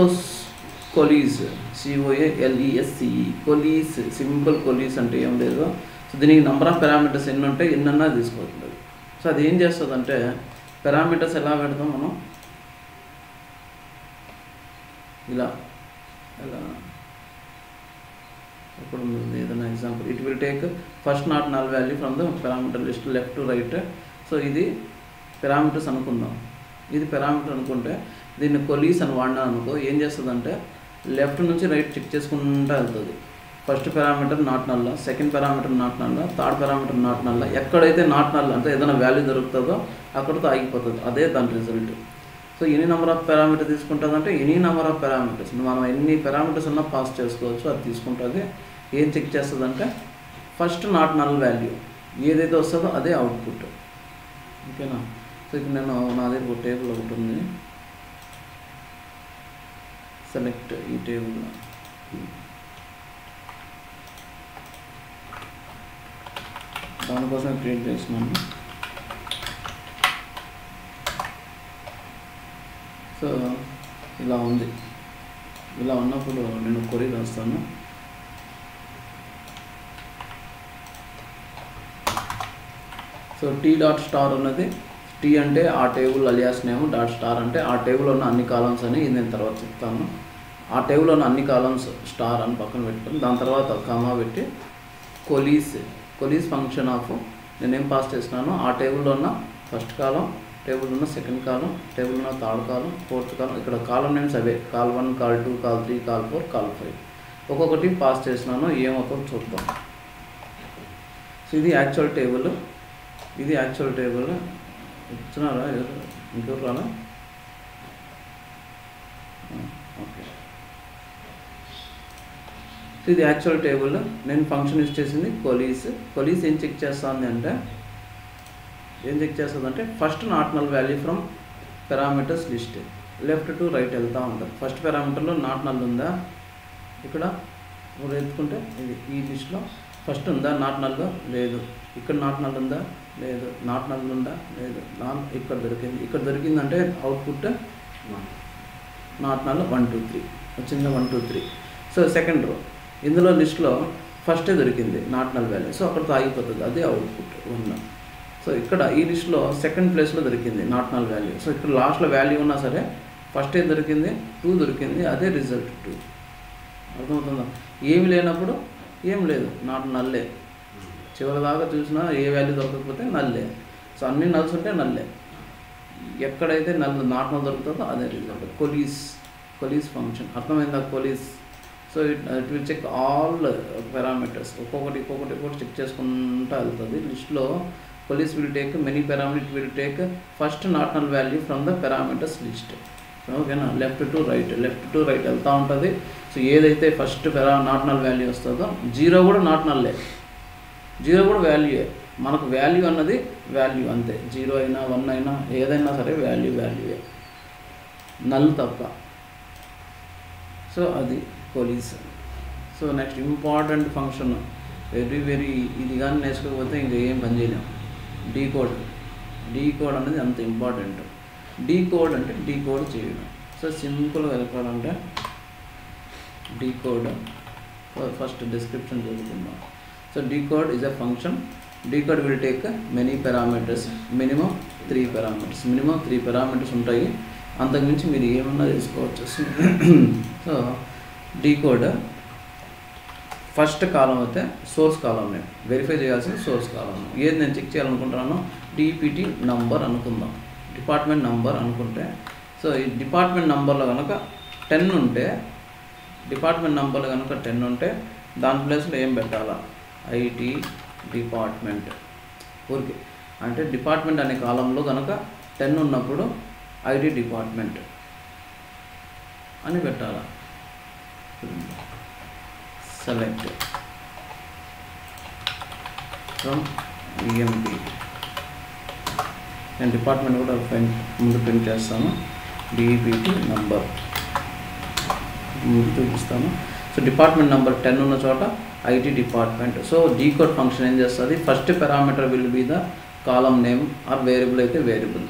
కొలీస్ COALESCE కొలీస్, సింపుల్ కొలీస్ అంటే ఏం లేదు. సో దీనికి నెంబర్ ఆఫ్ పారామీటర్స్ ఎన్ని ఉంటే ఎన్నన్నా తీసుకోవచ్చు. సో అది ఏం చేస్తుంది అంటే పారామీటర్స్ ఎలా పెడతాం మనం, ఇలా ఇప్పుడు ఏదైనా example, it will take first not null value from the parameter list left to right. So ఇది పారామీటర్స్ అనుకుందాం, ఇది పారామీటర్ అనుకుంటే దీన్ని కొలీస్ అని వాడినా అనుకో, ఏం చేస్తుందంటే లెఫ్ట్ నుంచి రైట్ చెక్ చేసుకుంటూ వెళ్తుంది. ఫస్ట్ పారామీటర్ నాట్ నల్ల, సెకండ్ పారామీటర్ నాట్ నల్ల, థర్డ్ పారామీటర్ నాట్ నల్ల. ఎక్కడైతే నాట్ నల్ల అంటే ఏదైనా వాల్యూ దొరుకుతుందో అక్కడితో ఆగిపోతుంది, అదే దాని result. So any number of parameter తీసుకుంటుంది అంటే ఎనీ నెంబర్ ఆఫ్ పారామీటర్స్, మనం ఎన్ని పారామీటర్స్ ఉన్నా పాస్ చేసుకోవచ్చు, అది తీసుకుంటుంది. ఏం చెక్ చేస్తుంది అంటే ఫస్ట్ నాట్ నల్ వాల్యూ ఏదైతే వస్తుందో అదే అవుట్పుట్. ఓకేనా? సో ఇప్పుడు నేను నా దగ్గర ఒక టేబుల్ ఒకటి ఉంది, సెలెక్ట్ ఈ టేబుల్, దానికోసం క్రియేట్ చేస్తున్నాను. సో ఇలా ఉంది, ఇలా ఉన్నప్పుడు నేను కొరీ రాస్తాను. సో టీ డాట్ స్టార్ ఉన్నది, టీ అంటే ఆ table alias name, dot star అంటే ఆ టేబుల్లో ఉన్న అన్ని కాలమ్స్ అని, ఇది నేను తర్వాత చెప్తాను. ఆ టేబుల్లో ఉన్న అన్ని కాలమ్స్ స్టార్ అని పక్కన పెట్టుకుని దాని తర్వాత కామా పెట్టి కొలీస్ ఫంక్షన్ ఆఫ్ నేనేం పాస్ చేస్తున్నాను, ఆ టేబుల్లో ఉన్న ఫస్ట్ కాలం, టేబుల్ ఉన్న సెకండ్ కాలం, టేబుల్ ఉన్న థర్డ్ కాలం, ఫోర్త్ కాలం, ఇక్కడ కాలం నేమ్స్ అవే, col 1, col 2, col 3, col 4, col 5 ఒక్కొక్కటి పాస్ చేస్తున్నాను. ఏమవుతుందో చూద్దాం. సో ఇది యాక్చువల్ టేబుల్, ఇది యాక్చువల్ టేబుల్. ఇచ్చినారా ఇంకెవరు రాలా? ఓకే. సో ఇది యాక్చువల్ టేబుల్. నేను ఫంక్షన్ యూజ్ చేసింది కొలీస్ ఏం చెక్ చేస్తుంది అంటే first not null value from parameters list left to right వెళ్తూ ఉంటుంది. ఫస్ట్ పారామీటర్లో నాట్ నల్ ఉందా, ఇక్కడ ఎత్తుకుంటే ఇది ఈ లిస్ట్లో ఫస్ట్ ఉందా నాట్ నల్, లేదు. ఇక్కడ నాట్ నల్ ఉందా, లేదు. నాట్ నల్ ఉందా, లేదు. ఇక్కడ దొరికిందంటే అవుట్పుట్ నాట్ నల్ 1 2 3 వచ్చిందా, 1 2 3. సో సెకండ్ రో ఇందులో లిస్ట్లో ఫస్టే దొరికింది నాట్ నల్ వాల్యూ, సో అక్కడితో ఆగిపోతుంది, అదే అవుట్పుట్ 1. సో ఇక్కడ ఈ లిస్ట్లో సెకండ్ ప్లేస్లో దొరికింది నాట్ నల్ వాల్యూ, సో ఇక్కడ లాస్ట్లో వాల్యూ ఉన్నా సరే ఫస్ట్ ఏం దొరికింది, 2 దొరికింది, అదే రిజల్ట్ 2. అర్థమవుతుందా? ఏమి లేనప్పుడు ఏం లేదు, నాట్ నల్లే. చివరి దాకా చూసినా ఏ వాల్యూ దొరకకపోతే నల్లే. సో అన్ని నల్స్ ఉంటే నల్లే, ఎక్కడైతే నాట్ నల్ దొరుకుతుందో అదే రిజల్ట్. కొలీస్ ఫంక్షన్ అర్థమైందా? Coalesce. So it will check all parameters, ఒక్కొక్కటి చెక్ చేసుకుంటూ వెళ్తుంది. లిస్ట్లో coalesce will take many parameter, it will take first not null value from the parameters list. ఓకేనా? లెఫ్ట్ టు రైట్ వెళ్తూ ఉంటుంది. సో ఏదైతే ఫస్ట్ నాట్ నల్ వాల్యూ వస్తుందో, 0 కూడా నాట్ నల్లే, 0 కూడా వాల్యూయే. మనకు వాల్యూ అన్నది వాల్యూ అంతే, 0 అయినా 1 అయినా ఏదైనా సరే వాల్యూయే, నల్ తప్ప. సో అది coalesce. So next important function, very ఇది కానీ నేర్చుకోకపోతే ఇంకా ఏం పని చేయలేం. డీకోడ్ అనేది అంత ఇంపార్టెంట్. డీకోడ్ అంటే డీకోడ్ చేయడం. సో సింపుల్గా వెళ్ళాలంటే డీకోడ్ ఫస్ట్ డిస్క్రిప్షన్ చదువుకుందాం. So decode is a function. Decode will take many parameters, minimum 3 parameters ఉంటాయి, అంతకుమించి మీరు ఏమన్నా చేసుకోవచ్చు. సో డీకోడ్ ఫస్ట్ కాలం అయితే సోర్స్ కాలం, నేను వెరిఫై చేయాల్సిన సోర్స్ కాలం. ఏది నేను చెక్ చేయాలనుకుంటున్నాను, డిపిటి నంబర్ అనుకుందాం, డిపార్ట్మెంట్ నంబర్ అనుకుంటే. సో ఈ డిపార్ట్మెంట్ నంబర్లో కనుక 10 ఉంటే, దాని ప్లేస్లో ఏం పెట్టాలా, ఐటీ డిపార్ట్మెంట్. ఊరికి అంటే డిపార్ట్మెంట్ అనే కాలంలో కనుక 10 ఉన్నప్పుడు ఐటీ డిపార్ట్మెంట్ అని పెట్టాలా. Select from EMP. నేను డిపార్ట్మెంట్ కూడా ముందు ప్రింట్ చేస్తాను, డిపిటి నంబర్ ముందు చూపిస్తాను. సో డిపార్ట్మెంట్ నెంబర్ 10 ఉన్న చోట IT department. So decode function ఏం చేస్తుంది, first parameter will be the column name or variable అయితే వేరియబుల్.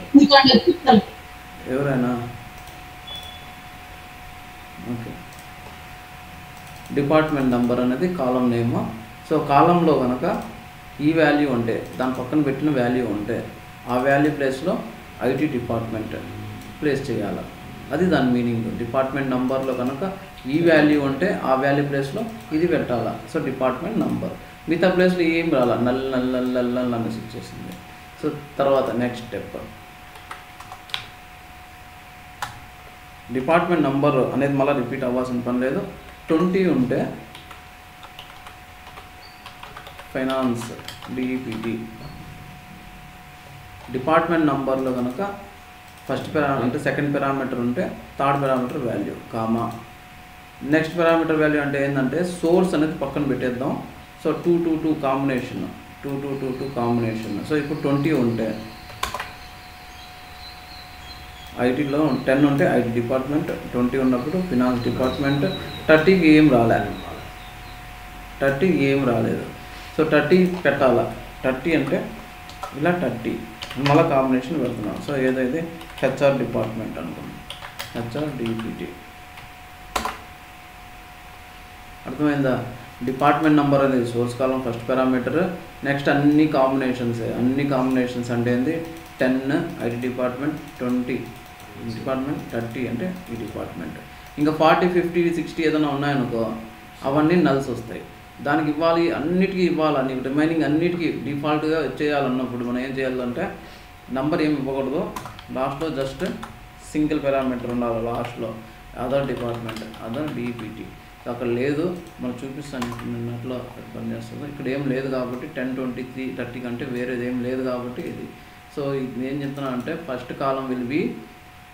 ఎవరైనా ఓకే, డిపార్ట్మెంట్ నెంబర్ అనేది కాలం నేమ్. సో కాలంలో కనుక ఈ వాల్యూ ఉంటే, దాని పక్కన పెట్టిన వాల్యూ ఉంటే, ఆ వాల్యూ ప్లేస్లో ఐటీ డిపార్ట్మెంట్ ప్లేస్ చేయాలి. అది దాని మీనింగ్. డిపార్ట్మెంట్ నెంబర్లో కనుక ఈ వాల్యూ ఉంటే ఆ వాల్యూ ప్లేస్లో ఇది పెట్టాలా. సో డిపార్ట్మెంట్ నంబర్, మిగతా ప్లేస్లో ఏం రాలా, నల్ అనేసి ఇచ్చేసింది. సో తర్వాత నెక్స్ట్ స్టెప్, డిపార్ట్మెంట్ నంబర్ అనేది మళ్ళీ రిపీట్ అవ్వాల్సిన పని లేదు. 20 ఉంటే ఫైనాన్స్ డిఈపిటి, డిపార్ట్మెంట్ నంబర్లో కనుక ఫస్ట్ అంటే సెకండ్ పారామీటర్ ఉంటే third parameter value comma. Next parameter value అంటే ఏంటంటే సోర్స్ అనేది పక్కన పెట్టేద్దాం. So 2 combination, 2 combination. సో ఇప్పుడు 20 ఉంటే ఐటీలో 10 ఉంటే ఐటీ డిపార్ట్మెంట్, 20 ఉన్నప్పుడు ఫినాన్స్ డిపార్ట్మెంట్. 30కి ఏం రాలేదు, 30 ఏం రాలేదు. సో 30 పెట్టాలా, 30 అంటే ఇలా 30 మళ్ళీ కాంబినేషన్ పెడుతున్నాం. సో ఏదైతే హెచ్ఆర్ డిపార్ట్మెంట్ అనుకున్నాం, హెచ్ఆర్ డిపిటి. అర్థమైందా? డిపార్ట్మెంట్ నెంబర్ అనేది సోర్స్ కాలం ఫస్ట్ పారామీటర్. నెక్స్ట్ అన్ని కాంబినేషన్స్ అంటే ఏంది, 10 ఐటీ డిపార్ట్మెంట్, 20 డిపార్ట్మెంట్, 30 అంటే ఈ డిపార్ట్మెంట్. ఇంకా 40, 50, 60 ఏదైనా ఉన్నాయనుకో అవన్నీ నల్స్ వస్తాయి. దానికి ఇవ్వాలి, అన్నిటికీ ఇవ్వాలని, రిమైనింగ్ అన్నిటికీ డిఫాల్ట్గా చేయాలన్నప్పుడు మనం ఏం చేయాలంటే నంబర్ ఏమి ఇవ్వకూడదు, లాస్ట్లో జస్ట్ సింగిల్ పారామీటర్ ఉండాలి లాస్ట్లో, అదర్ డిపార్ట్మెంట్, అదర్ డిపిటి. అక్కడ లేదు, మనం చూపిస్తాను నిన్నట్లో పనిచేస్తుంది. ఇక్కడ ఏం లేదు కాబట్టి 10, 20, 30 కంటే వేరేది ఏం లేదు కాబట్టి ఇది. సో ఇది ఏం చెప్తున్నా అంటే first column will be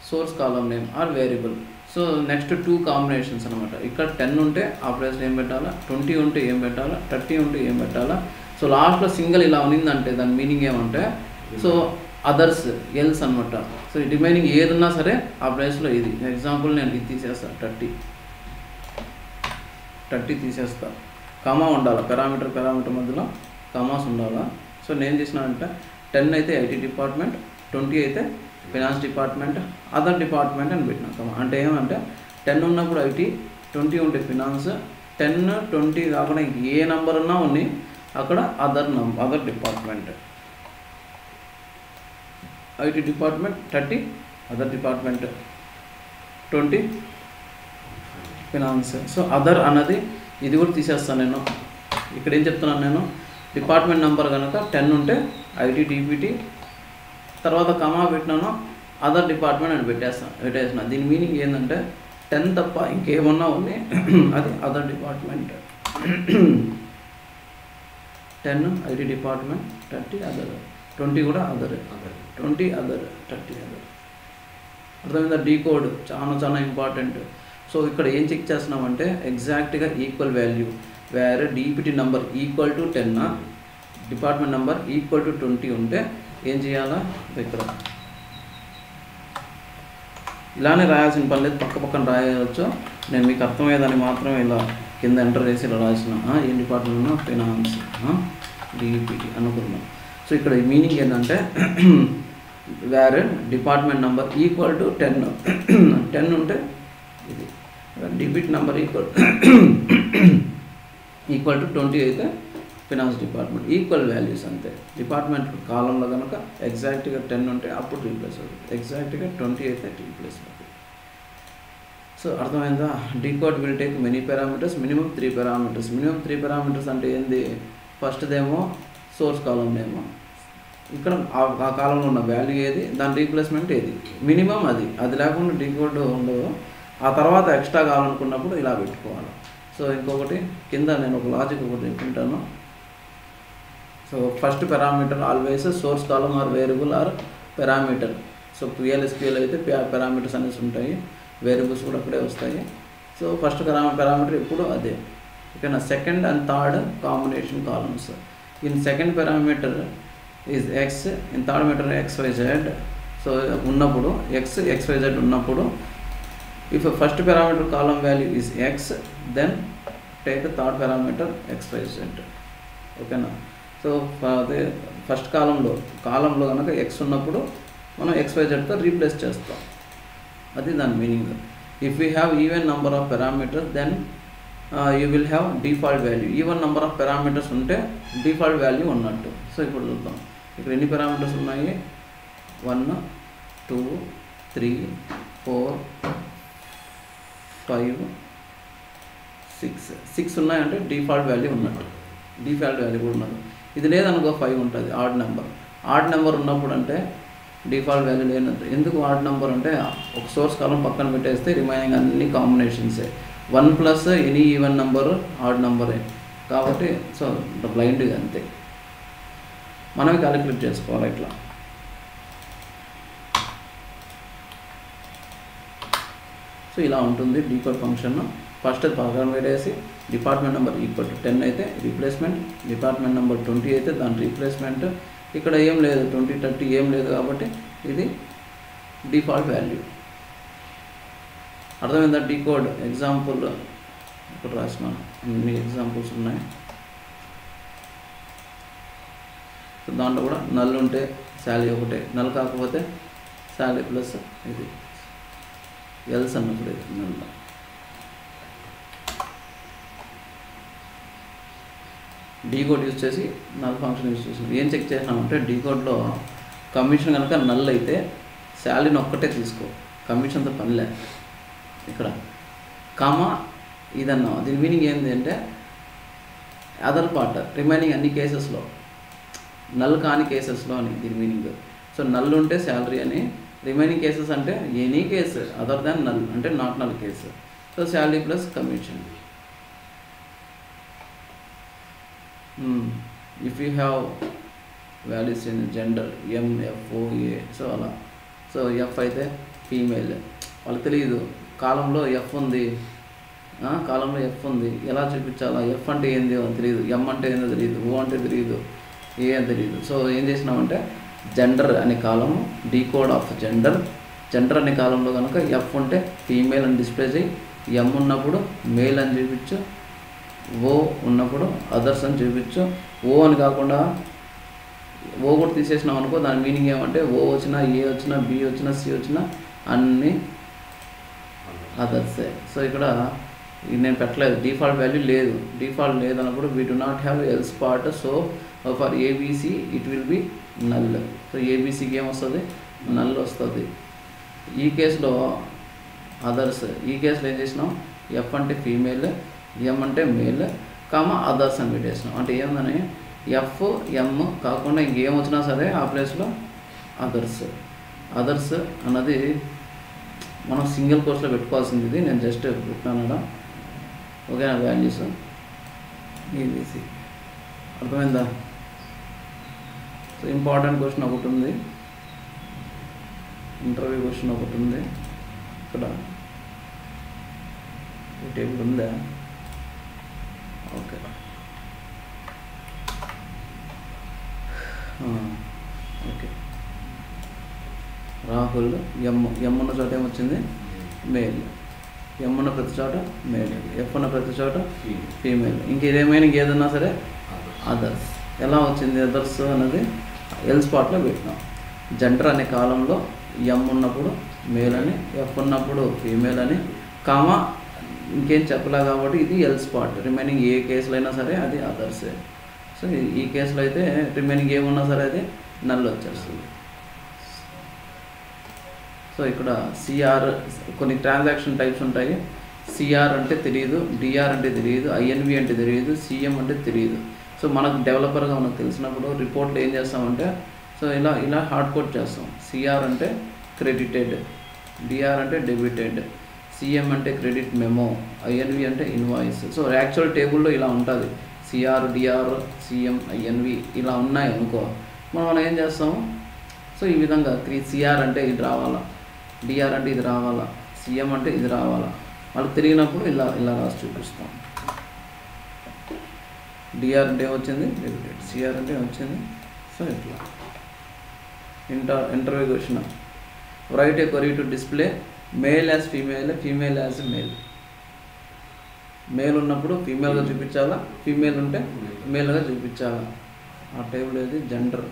source column name or variable. So next 2 combinations అనమాట. ఇక్కడ 10 ఉంటే ఆ ప్లేస్లో ఏం పెట్టాలా, 20 ఉంటే ఏం పెట్టాలా, 30 ఉంటే ఏం పెట్టాలా. సో లాస్ట్లో సింగిల్ ఇలా ఉన్నిందంటే దాని మీనింగ్ ఏమంటే సో అదర్స్ ఎల్స్ అనమాట. సో రిమైనింగ్ ఏదన్నా సరే ఆ ప్లేస్లో ఇది. ఎగ్జాంపుల్ నేను ఇది తీసేస్తాను, 30 తీసేస్తా. కామా ఉండాలా, పారామీటర్ మధ్యలో కామాస్ ఉండాలా. సో నేను చేసినానంటే 10 అయితే ఐటీ డిపార్ట్మెంట్, 20 అయితే ఫైనాన్స్ డిపార్ట్మెంట్, అదర్ డిపార్ట్మెంట్ అని పెట్టినా కామా. అంటే ఏమంటే 10 ఉన్నప్పుడు ఐటీ, 20 ఉంటే ఫినాన్స్, 10, 20 కాకుండా ఇంక ఏ నెంబర్ ఉన్నా ఉన్నాయి అక్కడ other department. IT department 30 other department, 20 finance. So other అన్నది ఇది కూడా తీసేస్తాను నేను. ఇక్కడ ఏం చెప్తున్నాను నేను, డిపార్ట్మెంట్ నెంబర్ కనుక 10 ఉంటే ఐటీ డిపిటి, తర్వాత కమా పెట్టినాను అదర్ డిపార్ట్మెంట్ అని పెట్టేసిన. దీని మీనింగ్ ఏంటంటే 10 తప్ప ఇంకేమన్నా ఉంది అది other department. 10 IT department, 30 other, 20 కూడా అదర్, 20 అదర్, 30 అదర్. అర్థమైందా? డీకోడ్ చాలా ఇంపార్టెంట్. సో ఇక్కడ ఏం చెక్ చేస్తున్నామంటే ఎగ్జాక్ట్గా ఈక్వల్ వాల్యూ, వేరే DPT number equal to 10, department number equal to 20 ఉంటే ఏం చేయాలా, ఇక్కడ ఇలానే రాయాల్సిన పని లేదు, పక్కన రాయవచ్చు. నేను మీకు అర్థమయ్యేదాన్ని మాత్రమే ఇలా కింద ఎంటర్ చేసి ఇలా రాసిన. ఏం డిపార్ట్మెంట్ ఉన్నా ఫైనాన్స్ డిపిటి అనుకున్నాం. సో ఇక్కడ మీనింగ్ ఏంటంటే వేరే డిపార్ట్మెంట్ నెంబర్ ఈక్వల్ టు 10 ఉంటే ఇది, డిపిటి నెంబర్ ఈక్వల్ టు 20 అయితే ఫినాన్స్ డిపార్ట్మెంట్. ఈక్వల్ వాల్యూస్ అంతే. డిపార్ట్మెంట్ కాలంలో కనుక ఎగ్జాక్ట్గా 10 ఉంటే అప్పుడు రీప్లేస్ అవుతుంది, ఎగ్జాక్ట్గా 20 అయితే రీప్లేస్ అవుతుంది. సో అర్థమైందా? Decode will take many parameters, minimum 3 parameters. Minimum 3 parameters అంటే ఏంది, ఫస్ట్దేమో సోర్స్ కాలం ఏమో, ఇక్కడ ఆ కాలంలో ఉన్న వాల్యూ ఏది, దాని రీప్లేస్మెంట్ ఏది, మినిమం అది లేకుండా డీకోడ్ ఉండదు. ఆ తర్వాత ఎక్స్ట్రా కావాలనుకున్నప్పుడు ఇలా పెట్టుకోవాలి. సో ఇంకొకటి కింద నేను ఒక లాజిక్ ఒకటి చెప్పుకుంటాను. So first parameter always source column or variable or parameter. So PLSQL అయితే పారామీటర్స్ అనేసి ఉంటాయి, వేరియబుల్స్ కూడా అక్కడే వస్తాయి. సో ఫస్ట్ పారామీటర్ ఎప్పుడు అదే. ఓకేనా? Second and third combination columns. In second parameter is X, in third meter XYZ. So ఉన్నప్పుడు XYZ ఉన్నప్పుడు if a first parameter column value is x, then take the third parameter XYZ. ఓకేనా? సో ఫస్ట్ కాలంలో కనుక x ఉన్నప్పుడు మనం XYZతో రీప్లేస్ చేస్తాం, అది దాని meaning. If you have even number of parameters then you will have default value. Even number of parameters ఉంటే డిఫాల్ట్ వాల్యూ ఉన్నట్టు. సో ఇప్పుడు చూద్దాం ఇక్కడ ఎన్ని పారామీటర్స్ ఉన్నాయి, 1, 2, 3, 4, 5, 6 ఉన్నాయంటే డిఫాల్ట్ వాల్యూ ఉన్నట్టు, డిఫాల్ట్ వాల్యూ కూడా ఉన్నది. ఇది లేదనుకో 5 ఉంటుంది ఆడ్ నెంబర్. ఆడ్ నెంబర్ ఉన్నప్పుడు అంటే డిఫాల్ట్ వాల్యూ లేనట్టు. ఎందుకు ఆడ్ నెంబర్ అంటే ఒక సోర్స్ కాలం పక్కన పెట్టేస్తే రిమైనింగ్ అన్ని కాంబినేషన్సే. 1 plus any even number odd నెంబరే కాబట్టి సో బ్లైండ్గా అంతే మనమే క్యాలిక్యులేట్ చేసుకోవాలి ఇట్లా. సో ఇలా ఉంటుంది డీకోడ్ ఫంక్షన్. ఫస్ట్ అది పక్కన పెట్టేసి డిపార్ట్మెంట్ నెంబర్ ఈక్వల్ టు 10 అయితే రీప్లేస్మెంట్, డిపార్ట్మెంట్ నెంబర్ 20 అయితే దాని రీప్లేస్మెంట్. ఇక్కడ ఏం లేదు 20, 30 ఏం లేదు కాబట్టి ఇది డిఫాల్ట్ వాల్యూ. అర్థమైందా? డీకోడ్ ఎగ్జాంపుల్ ఇక్కడ రాసిన అన్ని ఎగ్జాంపుల్స్ ఉన్నాయి. సో దాంట్లో కూడా నల్ ఉంటే శాలరీ ఒకటే, నల్ కాకపోతే శాలరీ ప్లస్ ఇది ఎల్స్ అన్నప్పుడు నల్. డీకోడ్ యూజ్ చేసి నల్ ఫంక్షన్ యూజ్ చేసి ఏం చెక్ చేసినామంటే డీకోడ్లో కమిషన్ కనుక నల్ అయితే శాలరీని ఒక్కటే తీసుకో, కమిషన్తో పనిలే. ఇక్కడ కామా ఇదన్నా దీని మీనింగ్ ఏంటి అంటే అదర్ పార్ట్ రిమైనింగ్ అన్ని కేసెస్లో, నల్ కాని కేసెస్లో అని దీని మీనింగ్. సో నల్ ఉంటే శాలరీ అని, రిమైనింగ్ కేసెస్ అంటే any case other than null అంటే not null case. So salary plus commission. If you have values in gender MFOA so అలా. సో ఎఫ్ అయితే ఫీమేల్, వాళ్ళకి తెలియదు కాలంలో ఎఫ్ ఉంది, కాలంలో ఎఫ్ ఉంది, ఎలా చూపించాలా, ఎఫ్ అంటే ఏంది అని తెలియదు, ఎం అంటే ఏందో తెలియదు, ఓ అంటే తెలియదు, ఏ అని తెలియదు. సో ఏం చేసినామంటే జెండర్ అనే కాలము డీకోడ్ ఆఫ్ జెండర్, జెండర్ అనే కాలంలో కనుక ఎఫ్ ఉంటే ఫీమేల్ అని డిస్ప్లే చేయి, ఎం ఉన్నప్పుడు మేల్ అని చూపించు, ఓ ఉన్నప్పుడు అదర్స్ అని చూపించు. ఓ అని కాకుండా ఓ కూడా తీసేసినాం అనుకో దాని మీనింగ్ ఏమంటే ఓ వచ్చినా, ఏ వచ్చినా, బి వచ్చినా, సి వచ్చినా అన్నీ అదర్సే. సో ఇక్కడ ఇది నేను పెట్టలేదు, డిఫాల్ట్ వాల్యూ లేదు. డిఫాల్ట్ లేదన్నప్పుడు we do not have else part. So for ABC it will be null. So ఏబీసీకి ఏమొస్తుంది? నల్ వస్తుంది. ఈ కేసులో అదర్స్, ఈ కేసులో ఏం చేసినాం ఎఫ్ అంటే ఫీమేల్, ఎం అంటే మేల్, కామా అదర్స్ అని పెట్టేసినాం. అంటే ఏముందని ఎఫ్ ఎం కాకుండా ఇంకేం వచ్చినా సరే ఆ ప్లేస్లో అదర్స్. అదర్స్ అన్నది మనం సింగిల్ కోర్స్లో పెట్టుకోవాల్సింది, ఇది నేను జస్ట్ పెట్టినాను. ఓకేనా? వాల్యూస్ ఏబీసీ అర్థమైందా? సో ఇంపార్టెంట్ క్వశ్చన్ ఒకటి ఉంది, ఇంటర్వ్యూ క్వశ్చన్ ఒకటి ఉంది. ఇక్కడ ఈ టేబుల్ ఉందా? Okay okay. రాహుల్ ఎం ఉన్న చోట ఏమొచ్చింది? మేల్. ఎం ఉన్న ప్రతి చోట మేల్, ఎఫ్ ఉన్న ప్రతి చోట ఫీమేల్. ఇంకేదేమైనా ఇంకేదన్నా సరే అదర్స్. ఎలా వచ్చింది అదర్స్ అన్నది ఎల్ స్పాట్లో పెట్టినాం. జెండర్ అనే కాలంలో ఎం ఉన్నప్పుడు మేల్ అని, ఎఫ్ ఉన్నప్పుడు ఫీమేల్ అని, కామా ఇంకేం చెప్పలే కాబట్టి ఇది ఎల్ స్పాట్. రిమైనింగ్ ఏ కేసులో అయినా సరే అది అదర్సే. సో ఈ కేసులో అయితే రిమైనింగ్ ఏమున్నా సరే అది నల్ వచ్చేస్తుంది. సో ఇక్కడ సిఆర్ కొన్ని ట్రాన్సాక్షన్ టైప్స్ ఉంటాయి. సిఆర్ అంటే తెలియదు, డిఆర్ అంటే తెలియదు, ఐఎన్వి అంటే తెలియదు, సిఎం అంటే తెలియదు. సో మనకు డెవలపర్గా మనకు తెలిసినప్పుడు రిపోర్ట్లో ఏం చేస్తామంటే సో ఇలా హార్డ్ కోడ్ చేస్తాం. సిఆర్ అంటే క్రెడిటెడ్, డిఆర్ అంటే డెబిటెడ్, సిఎం అంటే క్రెడిట్ మెమో, ఐఎన్వి అంటే ఇన్వాయిస్. సో యాక్చువల్ టేబుల్లో ఇలా ఉంటుంది. సిఆర్, డిఆర్, సిఎం, ఐఎన్వి ఇలా ఉన్నాయి అనుకో, మనం ఏం చేస్తాము సో ఈ విధంగా సిఆర్ అంటే ఇది రావాలా, డిఆర్ అంటే ఇది రావాలా, సిఎం అంటే ఇది రావాలా, వాళ్ళకి తిరిగినప్పుడు ఇలా రాసి చూపిస్తాం. డిఆర్ అంటే ఏమొచ్చింది? డెబిటెడ్. సిఆర్ అంటే ఏమొచ్చింది? సో ఇట్లా interview question. Right A query to display male as female, female as male. Male ఉన్నప్పుడు ఫీమేల్గా చూపించాలా, ఫీమేల్ ఉంటే మేల్గా చూపించాలా. ఆ టేబుల్ ఏది? Gender.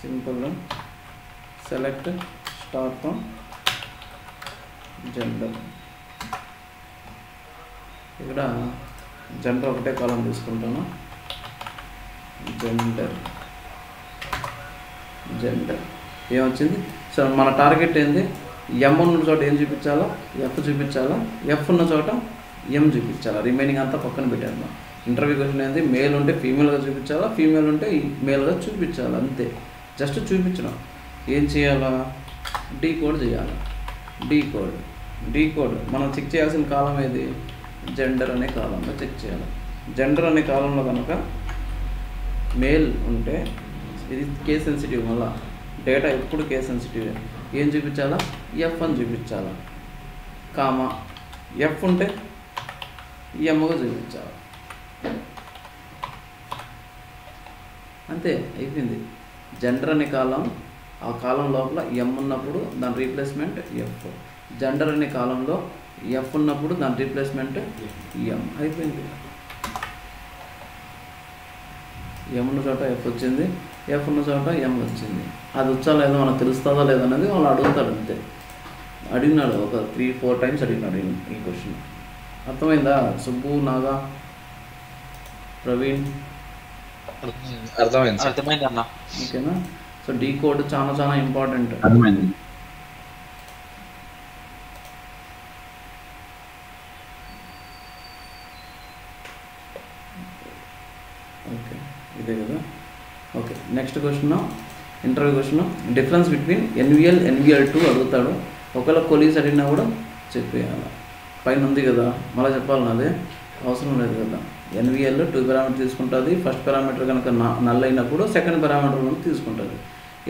Simple select star from gender. ఇక్కడ జెండర్ ఒకటే కాలం తీసుకుంటాను. జెండర్ ఏమొచ్చింది? సో మన టార్గెట్ ఏంది? ఎం ఉన్న చోట ఏం చూపించాలా, ఎఫ్ చూపించాలా, ఎఫ్ ఉన్న చోట ఎం చూపించాలా. రిమైనింగ్ అంతా పక్కన పెట్టేద్దాం. ఇంటర్వ్యూ క్వశ్చన్ ఏంది, మేల్ ఉంటే ఫీమేల్గా చూపించాలా, ఫీమేల్ ఉంటే మేల్గా చూపించాలి, అంతే. జస్ట్ చూపించడం. ఏం చేయాలా, డీ కోడ్ చేయాలి. డీ కోడ్ మనం చెక్ చేయాల్సిన కాలం ఏది, జెండర్ అనే కాలంలో చెక్ చేయాలి. జెండర్ అనే కాలంలో కనుక మేల్ ఉంటే ఇది కేస్ సెన్సిటివ్, మళ్ళీ డేటా ఎప్పుడు కేస్ సెన్సిటివ్. ఏం చూపించాలా, ఎఫ్ అని చూపించాలా, కామా ఎఫ్ ఉంటే ఎమ్గా చూపించాలి, అంతే అయిపోయింది. జెండర్ అనే కాలం, ఆ కాలం లోపల ఎం ఉన్నప్పుడు దాని రీప్లేస్మెంట్ ఎఫ్. జెండర్ అనే కాలంలో ఎఫ్ ఉన్నప్పుడు దాని రీప్లేస్మెంట్ ఎం, అయిపోయింది. ఎం ఉన్న చోట ఎఫ్ వచ్చింది, ఎఫ్ ఉన్న చోట ఎం వచ్చింది. అది వచ్చా లేదో మనకు తెలుస్తుందా లేదనేది వాళ్ళు అడుగుతాడు, అంతే. అడిగినాడు ఒక 3-4 టైమ్స్ అడిగినాడు ఈ క్వశ్చన్. అర్థమైందా సుబ్బు, నాగా, ప్రవీణ్? అర్థమైంది అన్న. ఓకేనా? సో డీ కోడ్ చాలా చాలా ఇంపార్టెంట్. అర్థమైంది. ఓకే, ఇదే కదా. Okay, next question, interview question. Difference between NVL, NVL2 అడుగుతాడు. ఒకవేళ కొలీగ్స్ అడిగినా కూడా చెప్పేయాలి. పైన ఉంది కదా, మళ్ళీ చెప్పాలి, అదే అవసరం లేదు కదా. NVL 2 పారామీటర్ తీసుకుంటుంది. ఫస్ట్ పారామీటర్ కనుక నల్ అయినప్పుడు సెకండ్ పారామీటర్ నుంచి తీసుకుంటుంది.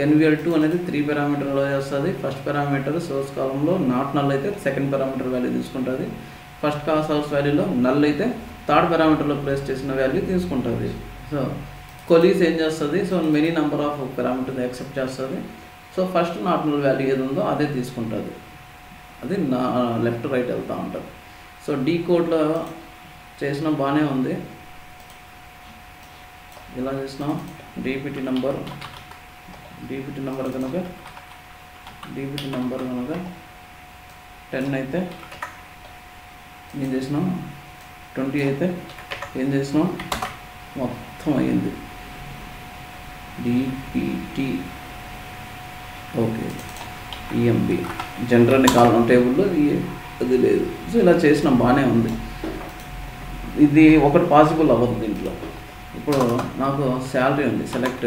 NVL2 అనేది 3 పారామీటర్లో చేస్తుంది. ఫస్ట్ పారామీటర్ సోర్స్ కాలంలో నాట్ నల్ అయితే సెకండ్ పారామీటర్ వాల్యూ తీసుకుంటుంది. ఫస్ట్ సోర్స్ వాల్యూలో నల్ అయితే థర్డ్ పారామీటర్లో ప్లేస్ చేసిన వాల్యూ తీసుకుంటుంది. సో కొలీస్ ఏం చేస్తుంది, so many number of parameters accept చేస్తుంది. So first not null value ఏది ఉందో అదే తీసుకుంటుంది. అది లెఫ్ట్ రైట్ వెళ్తూ ఉంటుంది. సో డీ కోడ్లో చేసిన బాగానే ఉంది. ఇలా చేసినాం. డీపీటీ నెంబర్ కనుక 10 అయితే ఏం చేసినాం, 20 అయితే ఏం చేసినాం, మొత్తం అయ్యింది. DPT okay. ఈఎంబి జనరల్ అనే కాలం టేబుల్లో అది లేదు. సో ఇలా చేసినాం, బాగానే ఉంది. ఇది ఒకటి పాసిబుల్ అవ్వదు దీంట్లో. ఇప్పుడు నాకు శాలరీ ఉంది, సెలెక్ట్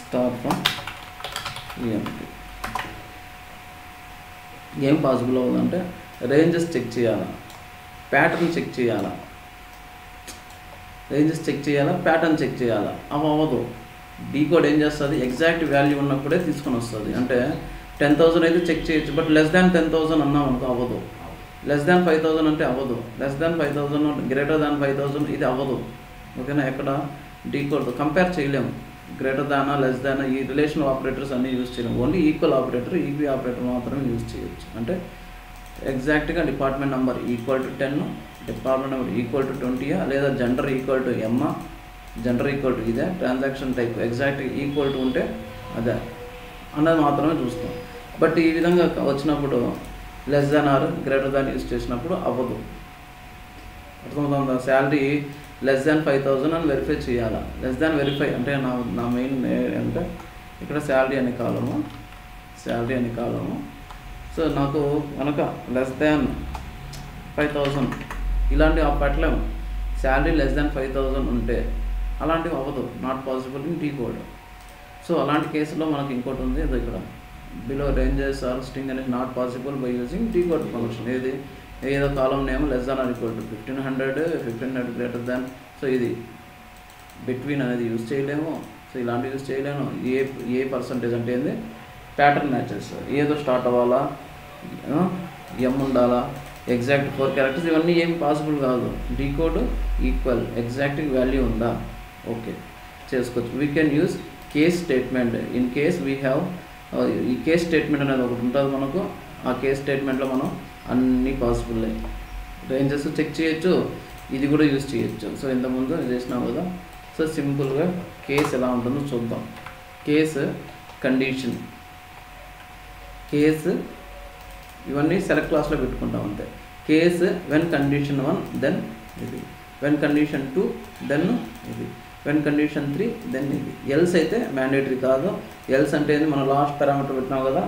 స్టార్ ఫ్రమ్ ఈఎంబి. ఏం పాసిబుల్ అవ్వదంటే రేంజెస్ చెక్ చేయాలా, ప్యాటర్న్ చెక్ చేయాలా, ప్యాటర్న్ చెక్ చేయాలా, అవ్వదు. డీ కోడ్ ఏం చేస్తుంది, ఎగ్జాక్ట్ వాల్యూ ఉన్నప్పుడే తీసుకొని వస్తుంది. అంటే 10,000 అయితే చెక్ చేయొచ్చు, బట్ లెస్ దాన్ 10,000 అన్నాం అనుకో అవ్వదు. లెస్ దాన్ 5,000 అంటే అవ్వదు. లెస్ దాన్ 5,000, గ్రేటర్ దాన్ 5,000 ఇది అవ్వదు. ఓకేనా? ఎక్కడ డీ కోడ్ కంపేర్ చేయలేము. గ్రేటర్ దానా, లెస్ దానా, ఈ రిలేషనల్ ఆపరేటర్స్ అన్నీ యూజ్ చేయలేము. Only equal operator, equi operator మాత్రమే యూజ్ చేయొచ్చు. అంటే ఎగ్జాక్ట్గా department number equal to 10, department number equal to 20, లేదా gender equal to M, gender equal to ఇదే, transaction type exact equal to ఉంటే అదే అన్నది మాత్రమే చూస్తాం. బట్ ఈ విధంగా వచ్చినప్పుడు less than or greater than use చేసినప్పుడు అవ్వదు. అర్థమవుతుందా? శాలరీ లెస్ దాన్ 5,000 అని వెరిఫై చేయాలా. లెస్ దాన్ వెరిఫై అంటే నా మెయిన్ అంటే ఇక్కడ శాలరీ అనే కాలము. సో నాకు కనుక లెస్ దాన్ 5,000 ఇలాంటివి పెట్టలేము. శాలరీ లెస్ దాన్ 5,000 ఉంటే అలాంటివి అవ్వదు, not possible in decode. So అలాంటి కేసులో మనకి ఇంకోటి ఉంది, ఇది ఇక్కడ బిలో రేంజెస్ ఆర్ స్ట్రింగ్ అనేది not possible by using decode function. ఏదో column name less than or equal to 1,500 greater than. So ఇది బిట్వీన్ అనేది యూజ్ చేయలేము. సో ఇలాంటివి యూజ్ చేయలేము. ఏ పర్సంటేజ్ అంటే ఏంది, ప్యాటర్న్ మ్యాచెస్, ఏదో స్టార్ట్ అవ్వాలా, ఎం ఉండాలా, ఎగ్జాక్ట్ 4 క్యారెక్టర్స్, ఇవన్నీ ఏం పాసిబుల్ కాదు. D code equal exact value ఉందా, ఓకే చేసుకోవచ్చు. We can use case statement in case we have. ఈ కేస్ స్టేట్మెంట్ అనేది ఒకటి ఉంటుంది మనకు. ఆ కేస్ స్టేట్మెంట్లో మనం అన్నీ పాసిబుల్ రేంజెస్ చెక్ చేయొచ్చు, ఇది కూడా యూజ్ చేయొచ్చు. సో ఇంతకుముందు చేసినాం కదా. సో సింపుల్గా కేస్ ఎలా ఉంటుందో చూద్దాం. కేసు, కండిషన్, కేసు ఇవన్నీ సెలెక్ట్ క్లాస్లో పెట్టుకుంటాం అంతే. కేసు వెన్ కండిషన్ 1 దెన్ ఇది, వెన్ కండిషన్ 2 దెన్ ఇది, వెన్ కండిషన్ 3 దెన్ ఇది. ఎల్స్ అయితే మ్యాండేటరీ కాదు. ఎల్స్ అంటే మనం లాస్ట్ పారామీటర్ పెట్టినాం కదా,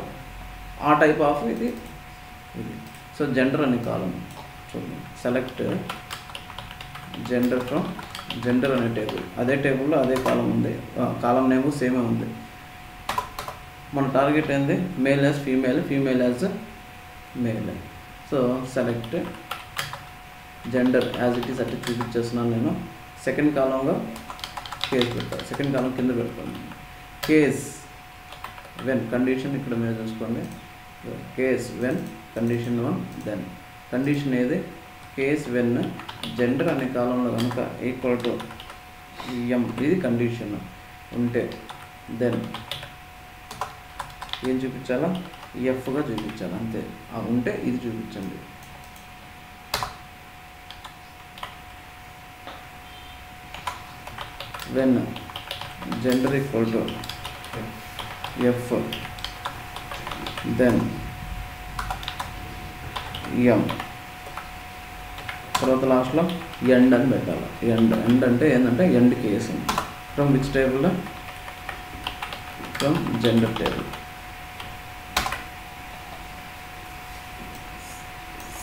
ఆ టైప్ ఆఫ్ ఇది. సో జెండర్ అనే కాలం చూడండి, సెలెక్ట్ జెండర్ ఫ్రమ్ జెండర్ అనే టేబుల్. అదే టేబుల్లో అదే కాలం ఉంది, కాలం నేమ్ సేమే ఉంది. మన టార్గెట్ ఏంది, male as female, female as male. So select gender as it is అట్లా చూపించేస్తున్నాను నేను. సెకండ్ కాలంలో కేస్ పెట్టాలి, సెకండ్ కాలం కింద పెట్టుకోండి. కేస్ వెన్ కండిషన్ ఇక్కడ మీరు చూసుకోండి. Case when condition 1, then condition ఏది, కేస్ వెన్ జెండర్ అనే కాలంలో కనుక ఈక్వల్ టు ఎం, ఇది కండిషన్ ఉంటే దెన్ ఏం చూపించాలా, ఎఫ్గా చూపించాలి అంతే. ఉంటే ఇది చూపించండి. When gender equal to F then M, తర్వాత లాస్ట్లో ఎండ్ అని పెట్టాలి. ఎండ్ అంటే ఏంటంటే end case. From which table, from gender table.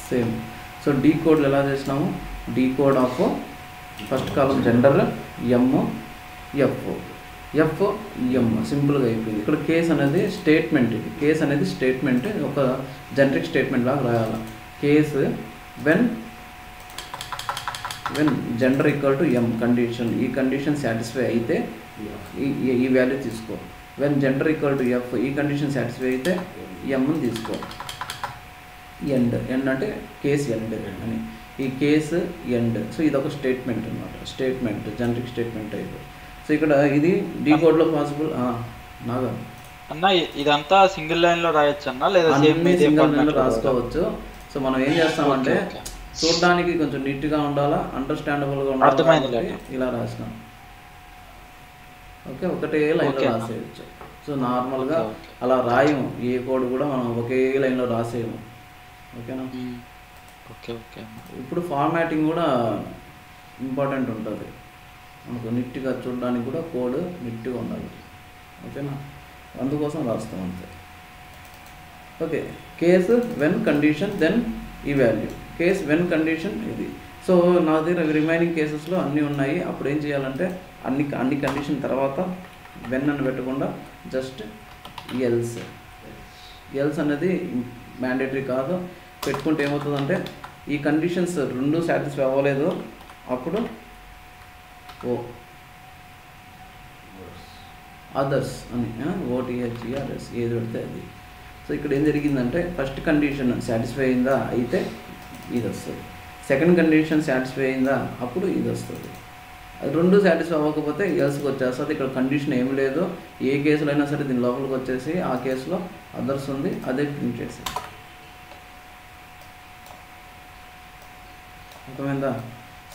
Same. So డీ కోడ్లు ఎలా చేసినాము, decode of first column gender M F, F M సింపుల్గా అయిపోయింది. ఇక్కడ కేస్ అనేది స్టేట్మెంట్, ఇది కేస్ అనేది స్టేట్మెంట్, ఒక జనరిక్ స్టేట్మెంట్ లాగా రాయాలి. Case when gender equal to M condition, ఈ కండిషన్ సాటిస్ఫై అయితే ఈ వాల్యూ తీసుకో. When gender equal to F, ఈ కండిషన్ సాటిస్ఫై అయితే ఎమ్ని తీసుకో. ఎండ్ అంటే కేస్ ఎండ్ అని, ఈ కేసు ఎండ్. సో ఇది ఒక స్టేట్మెంట్ అనమాట, statement generic statement type. So ఇక్కడ ఇది డీ కోడ్లో పాసిబుల్. నాగా అన్న ఇదంతా సింగిల్ లైన్లో రాయొచ్చు అన్న, లేదా సింగిల్ లైన్లో రాసుకోవచ్చు. సో మనం ఏం చేస్తామంటే చూడడానికి కొంచెం నీట్గా ఉండాలా, అండర్స్టాండబుల్గా ఉండాలి, ఇలా రాసినాం. ఓకే, ఒకటే లైన్లో రాసేయచ్చు. సో నార్మల్గా అలా రాయము, ఏ కోడ్ కూడా మనం ఒకే లైన్లో రాసేయము. ఓకేనా? Okay okay. ఇప్పుడు ఫార్మాటింగ్ కూడా ఇంపార్టెంట్ ఉంటుంది మనకు, నీట్గా చూడడానికి కూడా కోడ్ నీట్గా ఉండాలి. ఓకేనా? అందుకోసం రాస్తాం అంతే. Okay, case when condition then ఈ వాల్యూ, కేస్ వెన్ కండిషన్ ఇది. సో నా దగ్గర రిమైనింగ్ కేసెస్లో అన్నీ ఉన్నాయి. అప్పుడు ఏం చేయాలంటే అన్ని కండిషన్ తర్వాత వెన్ అని పెట్టకుండా జస్ట్ ఎల్స్. ఎల్స్ అనేది మ్యాండేటరీ కాదు, పెట్టుకుంటే ఏమవుతుందంటే ఈ కండిషన్స్ రెండు సాటిస్ఫై అవ్వలేదు, అప్పుడు అదర్స్ అని, ఓటీహెచ్ఈఆర్ఎస్ ఏది పెడితే అది. సో ఇక్కడ ఏం జరిగిందంటే ఫస్ట్ కండిషన్ సాటిస్ఫై అయిందా అయితే ఇది వస్తుంది, సెకండ్ కండిషన్ సాటిస్ఫై అయిందా అప్పుడు ఇది వస్తుంది. అది రెండు సాటిస్ఫై అవ్వకపోతే ఎల్స్కి వచ్చేస్తుంది. ఇక్కడ కండిషన్ ఏమి లేదు, ఏ కేసులో అయినా సరే దీని లోపలికి వచ్చేసి ఆ కేసులో అదర్స్ ఉంది, అదే ప్రింట్ చేసి. అర్థమైందా?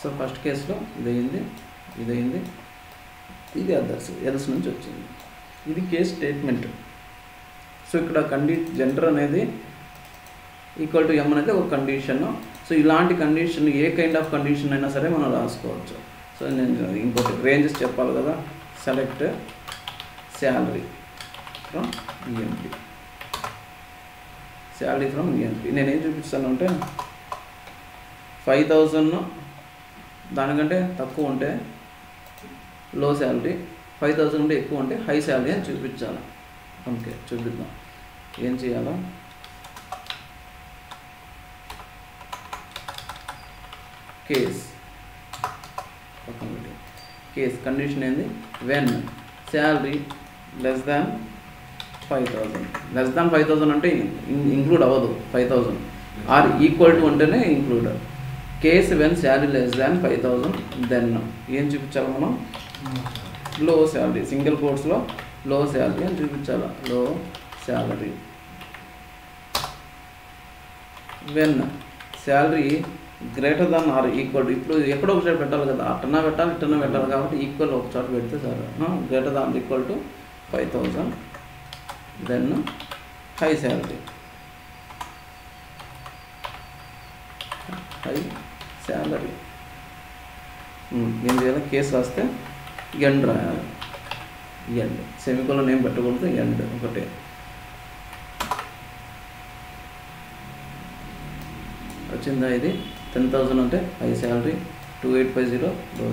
సో ఫస్ట్ కేసులో ఇదయింది, ఇది అదర్స్ ఎల్స్ నుంచి వచ్చింది. ఇది కేస్ స్టేట్మెంట్. సో ఇక్కడ జెండర్ అనేది ఈక్వల్ టు ఎం అనేది ఒక కండిషన్. సో ఇలాంటి condition A kind of condition అయినా సరే మనం రాసుకోవచ్చు. సో నేను ఇంకోటి రేంజెస్ చెప్పాలి కదా. Select salary from EMP, salary from EMP. నేనేం చూపిస్తాను అంటే 5,000 దానికంటే తక్కువ ఉంటే లో శాలరీ, 5,000 ఉంటే ఎక్కువ ఉంటే హై శాలరీ అని చూపించాలి. ఓకే, చూపిద్దాం. ఏం చేయాలా, కేస్ పక్కన పెట్టి, కేస్ కండిషన్ ఏంది, when salary less than 5,000. Less than 5,000 అంటే ఇంక్లూడ్ అవ్వదు 5,000, ఆర్ ఈక్వల్ టు అంటేనే include. Case when salary less than 5,000 then ఏం చూపించాలి మనం, లో శాలరీ, సింగిల్ కోట్స్లో లో శాలరీ అని చూపించాలి. లో salary when salary greater than or equal. ఇప్పుడు ఎక్కడో ఒక చోట పెట్టాలి కదా, అట్టనా పెట్టాలి ఇట్టనా పెట్టాలి, కాబట్టి ఈక్వల్ ఒక చోట పెడితే సరే. Greater than equal to 5,000 then high salary, high salary. ఏం చేయాలి, కేసు రాస్తే ఎండ్ రాయాలి. ఎండ్ సెమికోలన్ ఏం పెట్టకూడదు, ఎండ్ ఒకటే. వచ్చిందా ఇది 10,000 అంటే హై శాలరీ, 2850 లో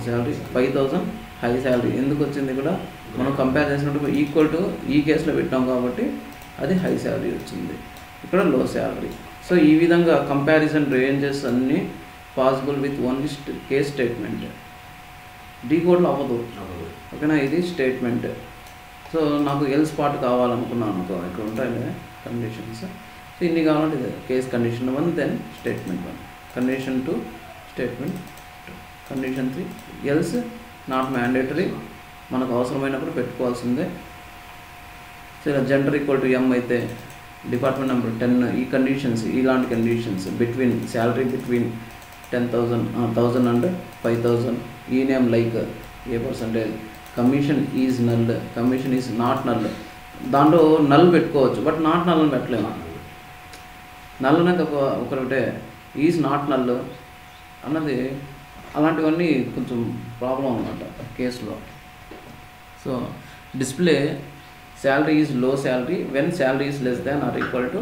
శాలరీ, 5,000 హై శాలరీ. ఎందుకు వచ్చింది కూడా మనం కంపేర్ చేసినప్పుడు ఈక్వల్ టు ఈ కేసులో పెట్టాం కాబట్టి అది హై శాలరీ వచ్చింది, ఇక్కడ లో శాలరీ. సో ఈ విధంగా కంపారిజన్ రేంజెస్ అన్నీ possible with only case statement. డీకోడ్లో అవ్వదు, ఓకేనా. ఇది స్టేట్మెంట్. సో నాకు ఎల్స్ పార్ట్ కావాలనుకున్నాను అనుకో, ఇక్కడ ఉంటాయి కదా కండిషన్స్. సో ఇన్ని కావాలంటే ఇది case condition 1, then statement 1, condition 2, statement 2, condition 3. Else not mandatory, మనకు అవసరమైనప్పుడు పెట్టుకోవాల్సిందే. సో ఇలా జెండర్ ఈక్వల్ టు ఎం అయితే డిపార్ట్మెంట్ నెంబర్ 10, ఈ కండిషన్స్, ఇలాంటి conditions between salary between 10,000 and 5,000. ఈ name like A percentage, commission is null, commission is not null. దాంట్లో నల్ పెట్టుకోవచ్చు, బట్ నాట్ నల్ అని పెట్టలేము. నల్ అనేది ఒకటే, ఈజ్ నాట్ నల్ అన్నది, అలాంటివన్నీ కొంచెం ప్రాబ్లం అన్నమాట కేసులో. So display salary is low salary when salary is less than or equal to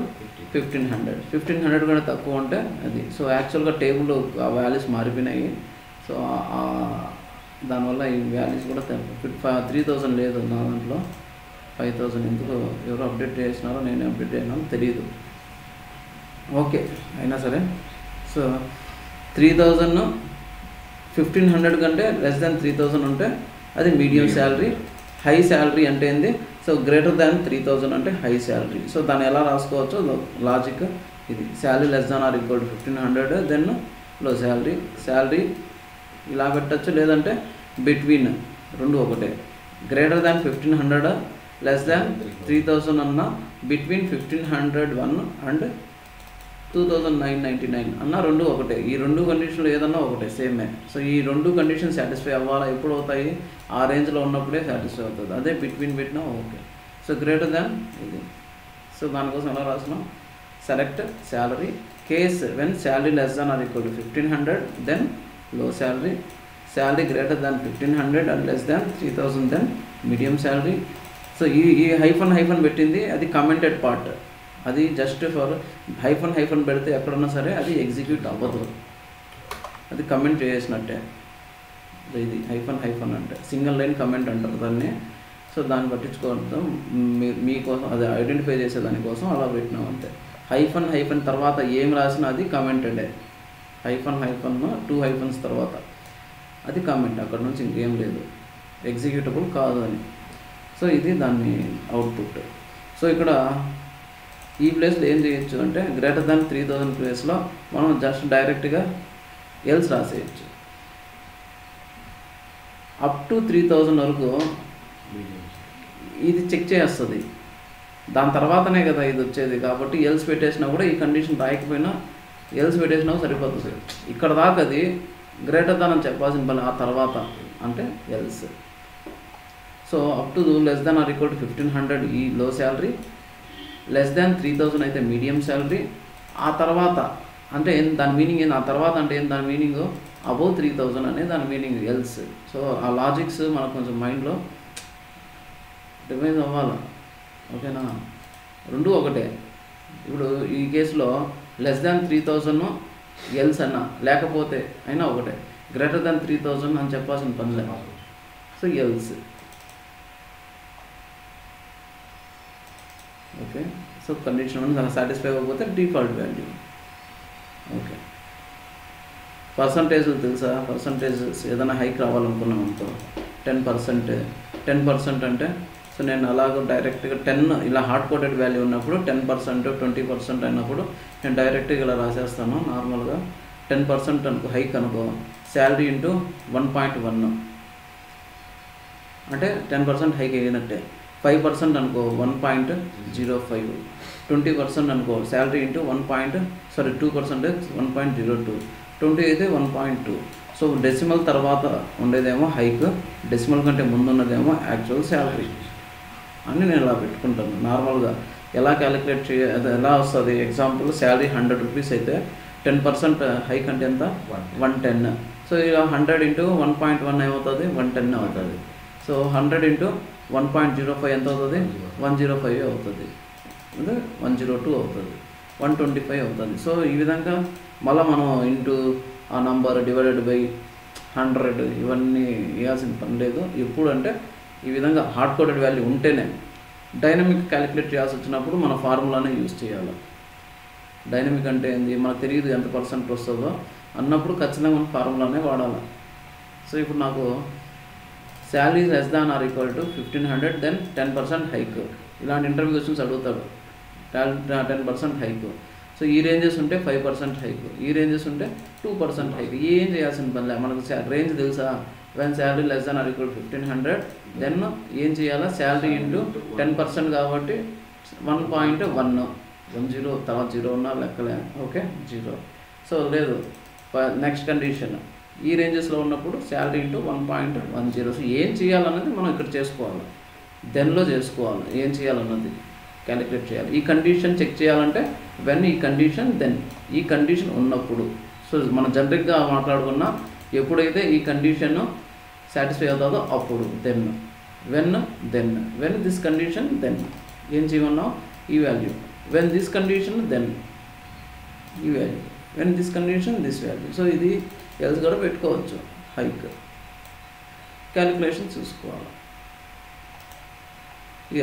1,500 కూడా తక్కువ ఉంటే అది. సో యాక్చువల్గా టేబుల్ ఆ వాల్యూస్ మారిపోయినాయి. సో దానివల్ల ఈ వాల్యూస్ కూడా 3,000 లేదు నా దాంట్లో, 5,000 ఎందుకు ఎవరు అప్డేట్ చేసినారో, నేను అప్డేట్ చేసినానో తెలియదు. ఓకే, అయినా సరే. సో 3,000 1,500 కంటే లెస్ దాన్ 3,000 ఉంటే అది మీడియం శాలరీ. హై శాలరీ అంటే ఏంది, సో గ్రేటర్ దాన్ 3,000 అంటే హై శాలరీ. సో దాన్ని ఎలా రాసుకోవచ్చో లాజిక్ ఇది. Salary less than or equal to 1,500, then low salary. Salary ఇలా పెట్టచ్చు, లేదంటే బిట్వీన్, రెండు ఒకటే. గ్రేటర్ దాన్ 1,500 లెస్ దాన్ 3,000 అన్న బిట్వీన్ 1,501 అండ్ 2,999 అన్న రెండు ఒకటే. ఈ రెండు కండిషన్లు ఏదన్నా ఒకటే, సేమే. సో ఈ రెండు కండిషన్ సాటిస్ఫై అవ్వాలా, ఎప్పుడు అవుతాయి, ఆ రేంజ్లో ఉన్నప్పుడే సాటిస్ఫై అవుతుంది. అదే బిట్వీన్ పెట్టినా ఓకే. సో గ్రేటర్ దాన్ ఇది. సో దానికోసం ఎలా రాసినాం, select salary case when salary less than or equal to 1,500, then low salary. Salary greater than 1,500 and less than 3,000, then medium salary. So ఈ హైఫన్ పెట్టింది అది కమెంటెడ్ పార్ట్. అది జస్ట్ ఫర్ హైఫన్ పెడితే ఎక్కడున్నా సరే అది ఎగ్జిక్యూట్ అవ్వదు, అది కమెంట్ చేసినట్టే. ఇది హైఫన్ అంటే సింగిల్ లైన్ కమెంట్ అంటారు దాన్ని. సో దాన్ని పట్టించుకోవడం మీకోసం, అది ఐడెంటిఫై చేసే దానికోసం అలా పెట్టినాం అంతే. హైఫన్ తర్వాత ఏం రాసినా అది కమెంటెడే. హైఫన్ 2 హైఫన్స్ తర్వాత అది కామెంట్, అక్కడ నుంచి ఇంకేం లేదు, ఎగ్జిక్యూటబుల్ కాదు అని. సో ఇది దాన్ని అవుట్పుట్. సో ఇక్కడ ఈ ప్లేస్లో ఏం చేయొచ్చు అంటే గ్రేటర్ దాన్ 3,000 ప్లేస్లో మనం జస్ట్ డైరెక్ట్గా ఎల్స్ రాసేయచ్చు. అప్ టు 3,000 వరకు ఇది చెక్ చేస్తుంది, దాని తర్వాతనే కదా ఇది వచ్చేది. కాబట్టి ఎల్స్ పెట్టేసినా కూడా ఈ కండిషన్ రాయకపోయినా ఎల్స్ పెట్టేసినా సరిపోతుంది. ఇక్కడ దాకా అది గ్రేటర్ దాన్ అని చెప్పాల్సిన పని, ఆ తర్వాత అంటే else. So up to less than or equal to 1,500 ఈ లో శాలరీ, లెస్ దాన్ 3,000 అయితే మీడియం శాలరీ. ఆ తర్వాత అంటే దాని మీనింగ్ ఏంది, ఆ తర్వాత అంటే ఏంది దాని మీనింగ్, అబోవ్ 3,000 అనే దాని మీనింగ్ ఎల్స్. సో ఆ లాజిక్స్ మనకు కొంచెం మైండ్లో రిమైజ్ అవ్వాలి, ఓకేనా. రెండు ఒకటే. ఇప్పుడు ఈ కేసులో లెస్ దాన్ 3,000 ఎల్స్ అన్నా, లేకపోతే అయినా ఒకటే. గ్రేటర్ దాన్ 3,000 అని చెప్పాల్సిన పని లేదు. So else, okay. So condition 1 satisfy అవ్వకపోతే డిఫాల్ట్ వాల్యూ, ఓకే. పర్సంటేజ్ తెలుసా, పర్సంటేజ్ ఏదైనా హైక్ రావాలనుకున్నాం అనుకో, 10% అంటే, సో నేను అలాగ డైరెక్ట్గా 10 ఇలా హార్డ్ కోడెడ్ వాల్యూ ఉన్నప్పుడు 10%, 20% అయినప్పుడు నేను డైరెక్ట్గా ఇలా రాసేస్తాను. నార్మల్గా 10% అనుకో హైక్ అనుకో, శాలరీ ఇంటూ 1.1 అంటే 10% హైక్ అయినట్టే. 5% అనుకో 1.05, 20% అనుకో శాలరీ ఇంటూ 2% 1.02, 20 అయితే 1.2. సో డెసిమల్ తర్వాత ఉండేదేమో హైక్, డెసిమల్ కంటే ముందు ఉన్నదేమో యాక్చువల్ శాలరీ అని నేను ఇలా పెట్టుకుంటాను. నార్మల్గా ఎలా క్యాలిక్యులేట్ అది ఎలా వస్తుంది, ఎగ్జాంపుల్ శాలరీ 100 రూపీస్ అయితే 10% హైక్ అంటే ఎంత, 110. సో ఇలా 100 ఇంటూ 1.1 ఏమవుతుంది, 110 అవుతుంది. సో 100 ఇంటూ 1.05 ఎంత అవుతుంది, 105 అవుతుంది, అంటే 102 అవుతుంది. 125 అవుతుంది. సో ఈ విధంగా మళ్ళీ మనం ఇంటూ ఆ నంబర్ డివైడెడ్ బై 100 ఇవన్నీ వేయాల్సిన పని లేదు. ఎప్పుడు అంటే ఈ విధంగా హార్డ్ కోడెడ్ వాల్యూ ఉంటేనే. డైనమిక్ క్యాలిక్యులేట్ చేయాల్సి వచ్చినప్పుడు మన ఫార్ములానే యూజ్ చేయాలి. డైనమిక్ అంటే ఏంది, మనకు తెలియదు ఎంత పర్సెంట్ వస్తుందో అన్నప్పుడు ఖచ్చితంగా మనం ఫార్ములానే వాడాలి. సో ఇప్పుడు నాకు salary less than or equal to 1500 then 10% hike. ఇలాంటి ఇంటర్వ్యూ క్వశ్చన్స్ అడుగుతాడు. 10% హైక్. సో ఈ రేంజెస్ ఉంటే 5% హైక్, ఈ రేంజెస్ ఉంటే 2% హైక్. ఏం చేయాల్సిన పనిలే, మనకు రేంజ్ తెలుసా. When salary less than or equal 1500 then ఏం చేయాలా, శాలరీ ఇంటూ 10% కాబట్టి 1.1 తర్వాత 0 ఉన్నా లెక్కలే. ఓకే 0. సో లేదు, నెక్స్ట్ కండిషన్ ఈ రేంజెస్లో ఉన్నప్పుడు శాలరీ ఇంటూ 1.10. సో ఏం చేయాలన్నది మనం ఇక్కడ చేసుకోవాలి, దెన్లో చేసుకోవాలి. ఏం చేయాలన్నది క్యాలిక్యులేట్ చేయాలి. ఈ కండిషన్ చెక్ చేయాలంటే వెన్ ఈ కండిషన్ దెన్, ఈ కండిషన్ ఉన్నప్పుడు. సో మనం జనరిక్గా మాట్లాడుకున్న ఎప్పుడైతే ఈ కండిషన్ సాటిస్ఫై అవుతుందో అప్పుడు then. When this condition then ఏం చేయమన్నావు, ఈ value. When this condition then ఈ value. When this condition this value. So ఇది ఎల్స్ కూడా పెట్టుకోవచ్చు. హైక్ క్యాలిక్యులేషన్ చూసుకోవాలి.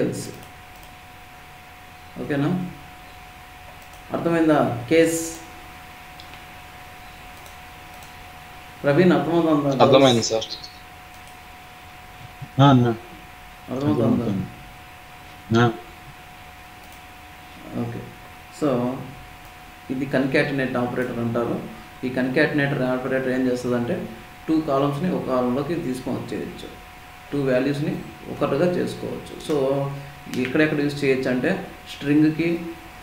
ఎల్స్ ఓకేనా, అర్థమైందా కేస్? ప్రవీణ్ అర్థమవుతుందా? అర్థమైంది సార్. అర్థమవుతుందా? ఓకే. సో ఇది కన్కాటినేట్ ఆపరేటర్ అంటారు. ఈ కన్కాటినేటర్ ఆపరేటర్ ఏం చేస్తుందంటే 2 కాలమ్స్ని ఒక కాలంలోకి తీసుకొని వచ్చేయచ్చు, 2 వాల్యూస్ని ఒకటిగా చేసుకోవచ్చు. సో ఎక్కడెక్కడ యూజ్ చేయొచ్చు అంటే స్ట్రింగ్కి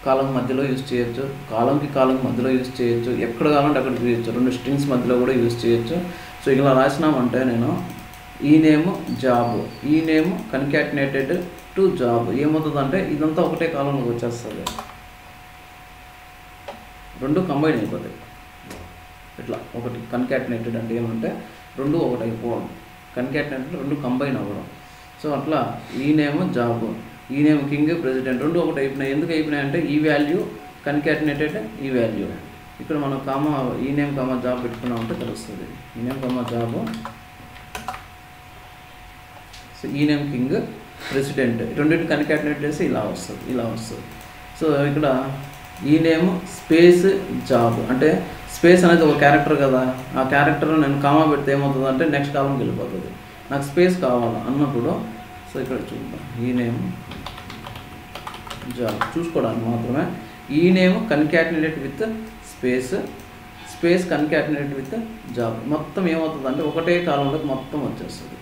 కాలం మధ్యలో యూజ్ చేయొచ్చు, కాలంకి కాలం మధ్యలో యూజ్ చేయొచ్చు, ఎక్కడ కావాలంటే అక్కడ చేయొచ్చు, 2 స్ట్రింగ్స్ మధ్యలో కూడా యూజ్ చేయొచ్చు. సో ఇలా రాసినామంటే నేను ఈ నేమ్ జాబ్, ఈ నేమ్ కన్కాటినేటెడ్ టు జాబ్ ఏమవుతుందంటే ఇదంతా ఒకటే కాలంలోకి వచ్చేస్తుంది, 2 కంబైన్ అయిపోతాయి. ఇట్లా ఒకటి కన్కాటినేటెడ్ అంటే ఏమంటే 2 ఒకటి అయిపోవడం, కన్కాటినేటెడ్ 2 కంబైన్ అవ్వడం. సో అట్లా ఈ నేమ్ జాబ్, ఈ నేమ్ కింగ్ ప్రెసిడెంట్ 2 ఒకటి అయిపోయినాయి. ఎందుకు అయిపోయినాయి అంటే ఈ వాల్యూ కన్కాటినేటెడ్ ఈ వాల్యూ. ఇక్కడ మనం కామా ఈ నేమ్ కామా జాబ్ పెట్టుకున్నామంటే తెలుస్తుంది. ఈ నేమ్ కామా జాబ్, సో ఈ నేమ్ కింగ్ ప్రెసిడెంట్, రెండింటిని కన్కాటినేట్ చేసి ఇలా వస్తుంది. సో ఇక్కడ ఈ నేమ్ స్పేస్ జాబ్ అంటే స్పేస్ అనేది ఒక క్యారెక్టర్ కదా, ఆ క్యారెక్టర్ నేను కామా పెడితే ఏమవుతుంది అంటే నెక్స్ట్ కాలంకి వెళ్ళిపోతుంది. నాకు స్పేస్ కావాలి అన్నప్పుడు సో ఇక్కడ చూద్దాం, ఈ నేమ్ జాబ్ చూసుకోవడానికి మాత్రమే. ఈ name concatenate with space concatenate with job మొత్తం ఏమవుతుంది అంటే ఒకటే కాలంలోకి మొత్తం వచ్చేస్తుంది.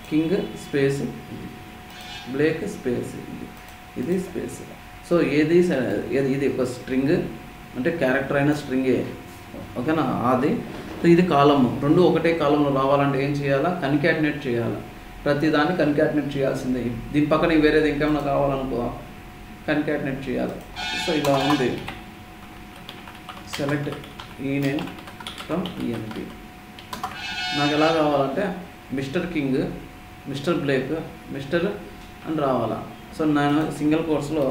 కింగ్ స్పేస్ బ్లేక్ స్పేస్ ఇది స్పేస్. సో ఇది ఒక స్ట్రింగ్ అంటే క్యారెక్టర్ అయిన స్ట్రింగే, ఓకేనా. అది సో ఇది కాలము, 2 ఒకటే కాలంలో రావాలంటే ఏం చేయాలా, కన్కాటినేట్ చేయాలి. ప్రతిదాన్ని కన్కాటినేట్ చేయాల్సిందే. దీని పక్కన వేరేది ఇంకేమైనా కావాలనుకో కన్కాటినేట్ చేయాలి. సో ఇలా ఉంది, సెలెక్ట్ ఈ నేమ్ ఫ్రమ్ ఈఎన్పి. నాకు ఎలా కావాలంటే mister king, mister Blake, mister అని రావాలా. సో నేను సింగిల్ కోర్స్లో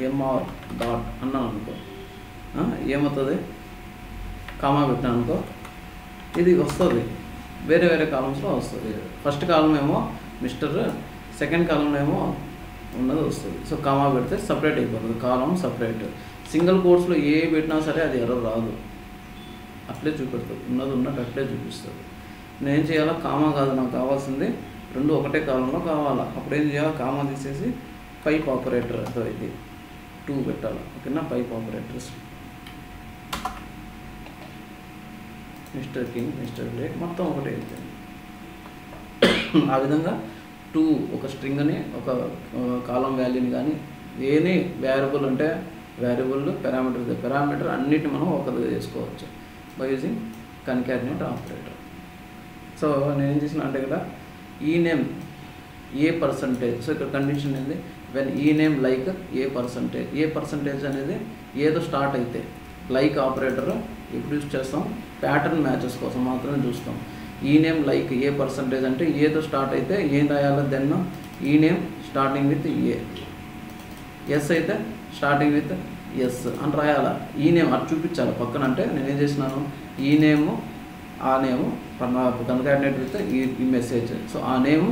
ఎంఆర్ డాట్ అన్నాను అనుకో, ఏమవుతుంది, కామా పెట్టాను అనుకో ఇది వస్తుంది, వేరే కాలమ్స్లో వస్తుంది. ఫస్ట్ కాలం ఏమో మిస్టర్, సెకండ్ కాలంలో ఏమో ఉన్నది వస్తుంది. సో కామా పెడితే సపరేట్ అయిపోతుంది, కాలం సపరేట్. సింగిల్ కోర్స్లో ఏ పెట్టినా సరే అది ఎర్రర్ రాదు, అట్లే చూపెడుతుంది, ఉన్నట్టు అట్లే చూపిస్తుంది. నేను ఏం చేయాలా, కామా కాదు నాకు కావాల్సింది 2 ఒకటే కాలంలో కావాలా. అప్పుడు ఏం చేయాలి, కామా తీసేసి పైప్ ఆపరేటర్ ఇది 2 పెట్టాలి, ఓకేనా. Pipe operators mister king, mister Blake మొత్తం ఒకటే అవుతుంది. ఆ విధంగా 2 ఒక స్ట్రింగ్ని ఒక కాలం వాల్యూని కానీ ఏని వేరియబుల్ అంటే వేరియబుల్, పారామీటర్ అన్నిటిని మనం ఒకరిగా చేసుకోవచ్చు by using concatenate operator. So నేను ఏం చేసిన అంటే ఇక్కడ ఈ నేమ్ ఏ పర్సంటేజ్. సో ఇక్కడ కండిషన్ ఏంది, వెన్ ఈ నేమ్ లైక్ ఏ పర్సంటేజ్ అనేది ఏదో స్టార్ట్ అయితే లైక్ ఆపరేటర్ ఎప్పుడు యూజ్ చేస్తాం, ప్యాటర్న్ మ్యాచెస్ కోసం మాత్రమే చూస్తాం. ఈ నేమ్ లైక్ ఏ పర్సంటేజ్ అంటే ఏతో స్టార్ట్ అయితే ఏం రాయాలి, దెన్ ఈ name starting with A, S అయితే స్టార్టింగ్ విత్ ఎస్ అని రాయాలా. ఈ నేమ్ అది చూపించాలి పక్కన. అంటే నేను ఏం చేసినాను, ఈ నేము ఆ నేము కన్కాటినేట్ విత్ ఈ మెసేజ్. సో ఆ నేము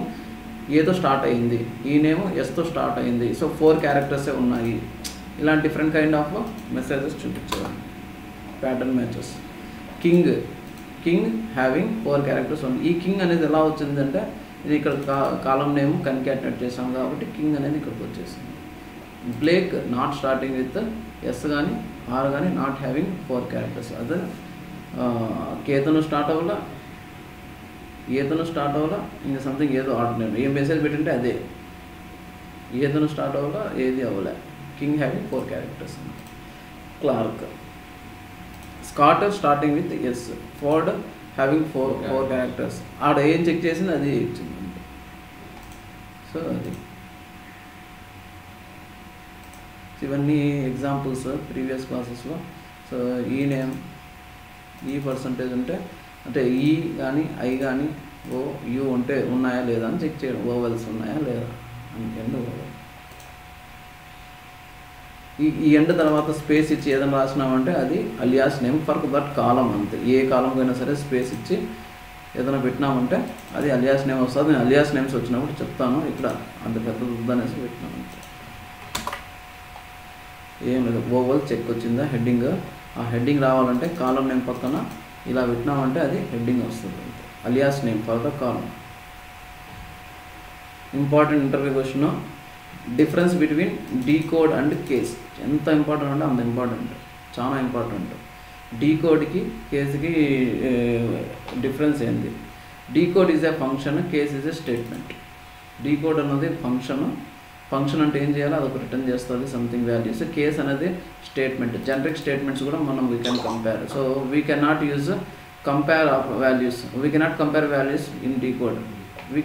ఏతో స్టార్ట్ అయింది, ఈ నేము ఎస్తో స్టార్ట్ అయింది. సో 4 క్యారెక్టర్సే ఉన్నాయి. ఇలాంటి డిఫరెంట్ కైండ్ ఆఫ్ మెసేజెస్ చూపించాలి. Pattern matches. King having 4 characters ఉంది. ఈ కింగ్ అనేది ఎలా వచ్చిందంటే ఇది ఇక్కడ కాలం నేమ్ కన్కాటినేట్ చేసాం కాబట్టి కింగ్ అనేది ఇక్కడికి వచ్చేసింది. Blake not starting with S కానీ ఆర్ కానీ, నాట్ హ్యావింగ్ 4 క్యారెక్టర్స్. అదే కేతను స్టార్ట్ అవ్వాలా, ఏతను స్టార్ట్ అవ్వాలా, ఇంకా సంథింగ్ ఏదో ఆర్డినరీ ఏం మెసేజ్ పెట్టింటే అదే. ఏతను స్టార్ట్ అవ్వాలా, ఏది అవ్వలే. King having 4 characters. Clark Scott starting with S, Ford having 4 characters. ఆడ ఏం చెక్ చేసింది అది ఇచ్చింది. సో అది ఇవన్నీ ఎగ్జాంపుల్స్ ప్రీవియస్ క్లాసెస్లో. సో ఈ నేమ్ ఈ పర్సంటేజ్ ఉంటే అంటే ఈ కానీ ఐ కానీ ఓ యూ ఉంటే ఉన్నాయా లేదా అని చెక్ చేయడం, ఓవెల్స్ ఉన్నాయా లేదా అని. ఎండ్ ఓవెల్ ఈ ఎండ్ తర్వాత స్పేస్ ఇచ్చి ఏదైనా రాసినామంటే అది అలియాస్ నేమ్ ఫర్ దట్ కాలం అంతే. ఏ కాలంకి అయినా సరే స్పేస్ ఇచ్చి ఏదైనా పెట్టినామంటే అది అలియాస్ నేమ్ వస్తుంది. నేను అలియాస్ నేమ్స్ వచ్చినప్పుడు చెప్తాను. ఇక్కడ అంత పెద్ద అనేసి పెట్టినాను అంతే. ఏం లేదు, ఓవల్ చెక్ వచ్చిందా హెడ్డింగ్. ఆ హెడ్డింగ్ రావాలంటే కాలం నేమ్ పక్కన ఇలా పెట్టినామంటే అది హెడ్డింగ్ వస్తుంది అంతే. Alias name for the column. Important interview question, difference between decode and case. ఎంత ఇంపార్టెంట్ అంటే అంత ఇంపార్టెంట్, చాలా ఇంపార్టెంట్. డీకోడ్కి కేస్కి డిఫరెన్స్ ఏంది? Decode is a function, case is a statement. Decode అన్నది ఫంక్షన్ అంటే ఏం చేయాలి, అదొక రిటర్న్ చేస్తుంది సంథింగ్ వాల్యూస్. కేస్ అనేది స్టేట్మెంట్. జనరిక్ స్టేట్మెంట్స్ కూడా మనం we can compare. So we can not use compare of values, we cannot compare values in decode. We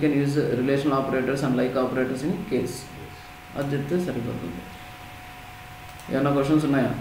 can use relational operators and like operators in case. అది చెప్తే సరిపోతుంది. ఏమైనా క్వశ్చన్స్ ఉన్నాయా?